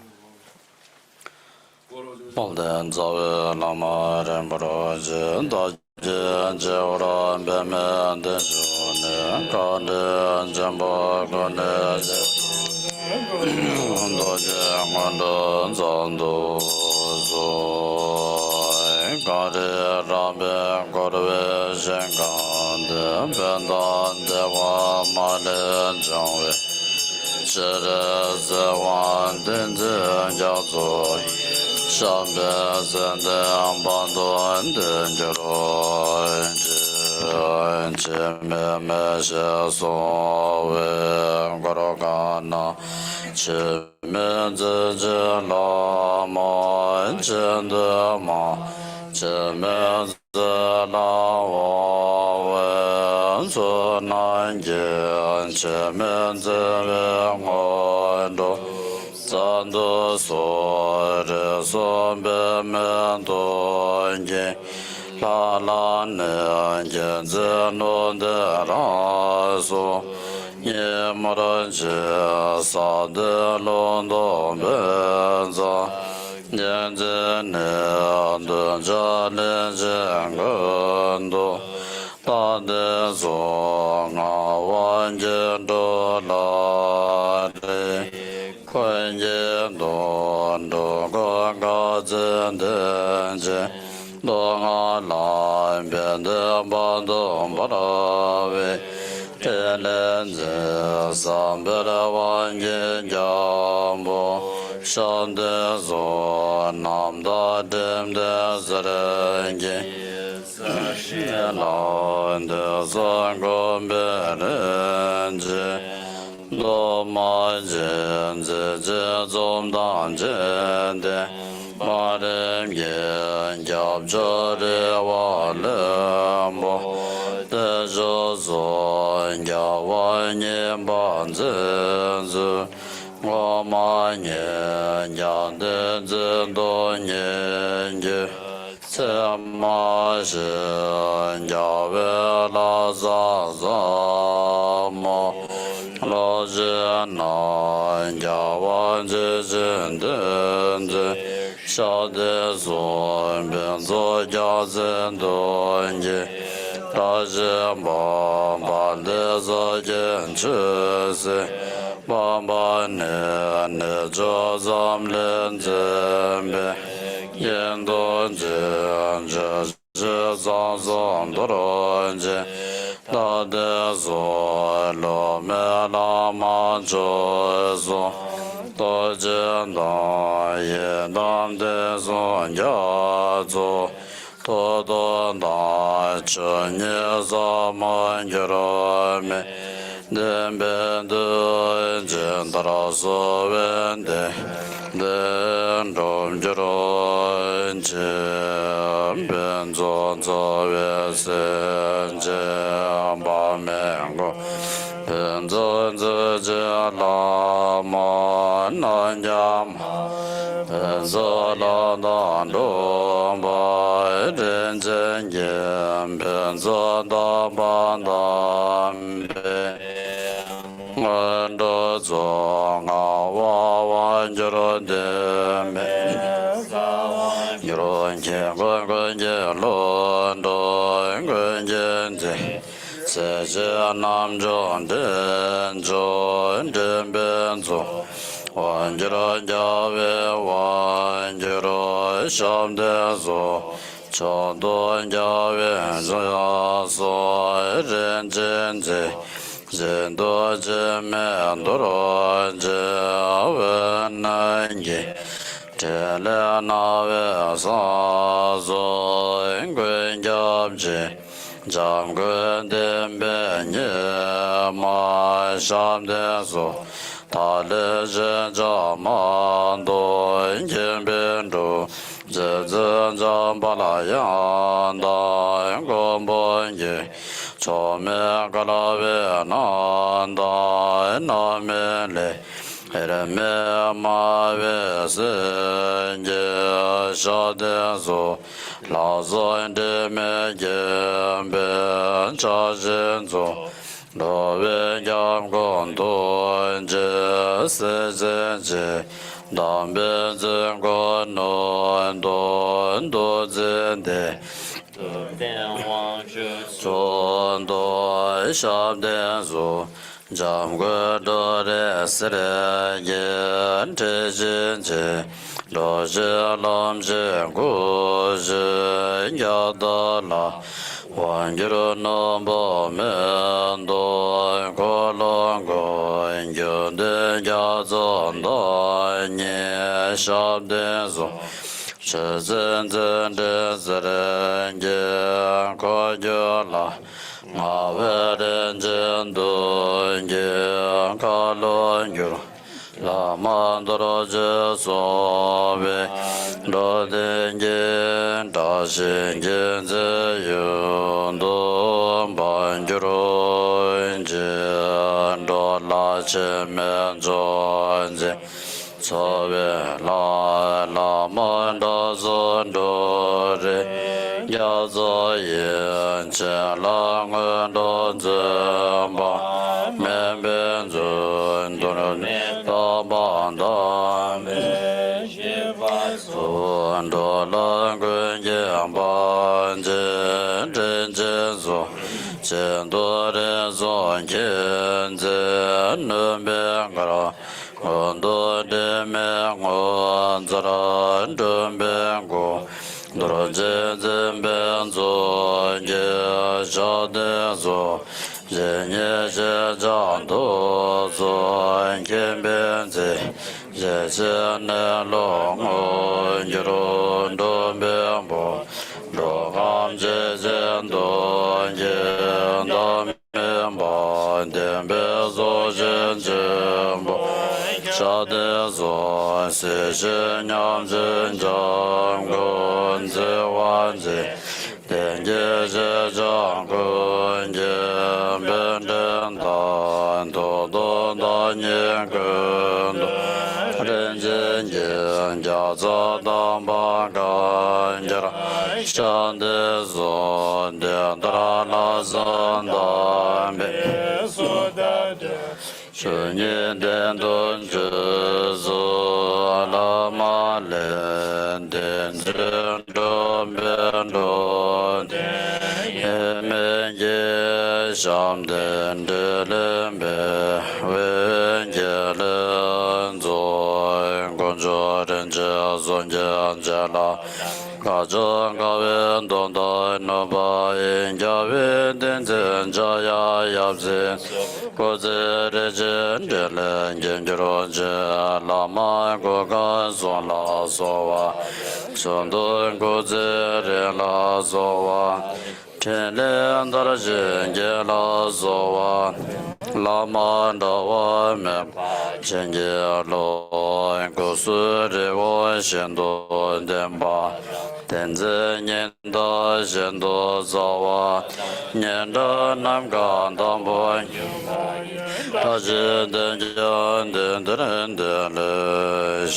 ye moranji sa de lon do benza ye ne de ja le jang do ta de zo nga wan je do la de quan je do go ga zhen de je do nga la bian de ba do ba da we te len ze sam be la wan je jam bo shan de zo nam da dem de zren je shi lan de zang go be ren je do ma jen ze je zom dan jen de ma dem yen jab jo de wa le mo de zo zo ya wa nian ban zen zu wa ma nian yang de zen do nian je ce ma shen ya we la za za mo lo zhe nan ya wan zhe zhen den zhe sha de zon ben zo ya zen don ye da zhe ma ba de zo jen chi se ba ba ne zhe zam len zhen be yen don zhen zhe zhe zang zang do ron zhe da de zo lo me la ma zhe zo do zhen da ye dam de zo ya zo do do da chen ye za ma ye ro me den ben de zhen da ra so wen de den dom je ro zhen ben zo zo we sen je ba me go ben zo zhe zhe la ma nan ya ma ben zo la dan do ba den zhen ye ben zo da ba da be ngan do zo nga wa wan je ro de me ron je gon je lo do gon je ze se je nam zhong den zhong den ben zo wan je ro ja we wan je ro sham de zo chong do ja we zo ya so ren jen ze zen do je me do ro je we nan ye te le na we sa zo nguen jab je jam guen den be nye ma sham de so ta le je ja ma do yin ben do zhe zhen zhang ba la yang da gong bo ye cho me ga la we nan da na me le re me ma we se ye sha de zo la zo de me ye be cha zhen zo lo we yang gong do je se zhen je dang ben zhen gong non don do zhen de chon do sham den zo jam gu do re se re yen te jin je lo zhe lam zhe gu zhe ya da la wan yi ru no bo men do ko long go yin de ya zon do nye sham den zo shi zhen zhen de zi ren ye ko yo la ma we ren zhen do ye ka lon yu la ma do ro je so we do den ye da shin gen ze yu do ban ju ro je do la che men zo ze so we la ma do zo do re ya zo yin chen la ngun do zhen ba men ben zun dun da ban da sun do lan gun yang ban zhen zhen zhen zo chen do ren zon chen zhen nun ben ga ra ngun do de me ngun zara dun ben gu dro zhen zhen ben zo ye sha de zo yen ye zhe zhang do zo yen ben zi ye zhe ne lo ngun yi ru dun ben bo do ham zhe zhen do yen da men ba den be zo zhen zhen bo sha de zo se zhe nyam zhen zhang gun zi wan zi den ye zhe zhang gun yen ben den dan do do da nian gun do ren zhen yin jia za dang ba gan jia ra shan de zo den da la zan dan be shen yin den dun zhi zu la ma len den zhen dun ben dun ye men ye sham den de len be wen ye len zo gong zhuo ren zhe zong jian jia la ga zheng ga wen dong dai no ba yin jia wen den zhen jia ya yap zhen guo zi re zhen de len yin ji ru zhe la ma gu gan song la so wa sheng dun gu zi re la so wa chen len da zhen ye la so wa la ma da wa me chen ye lo gu su re wo xian du den ba den zi nian da xian du za wa nian da nam gan dang bo da zhi den jian den den den le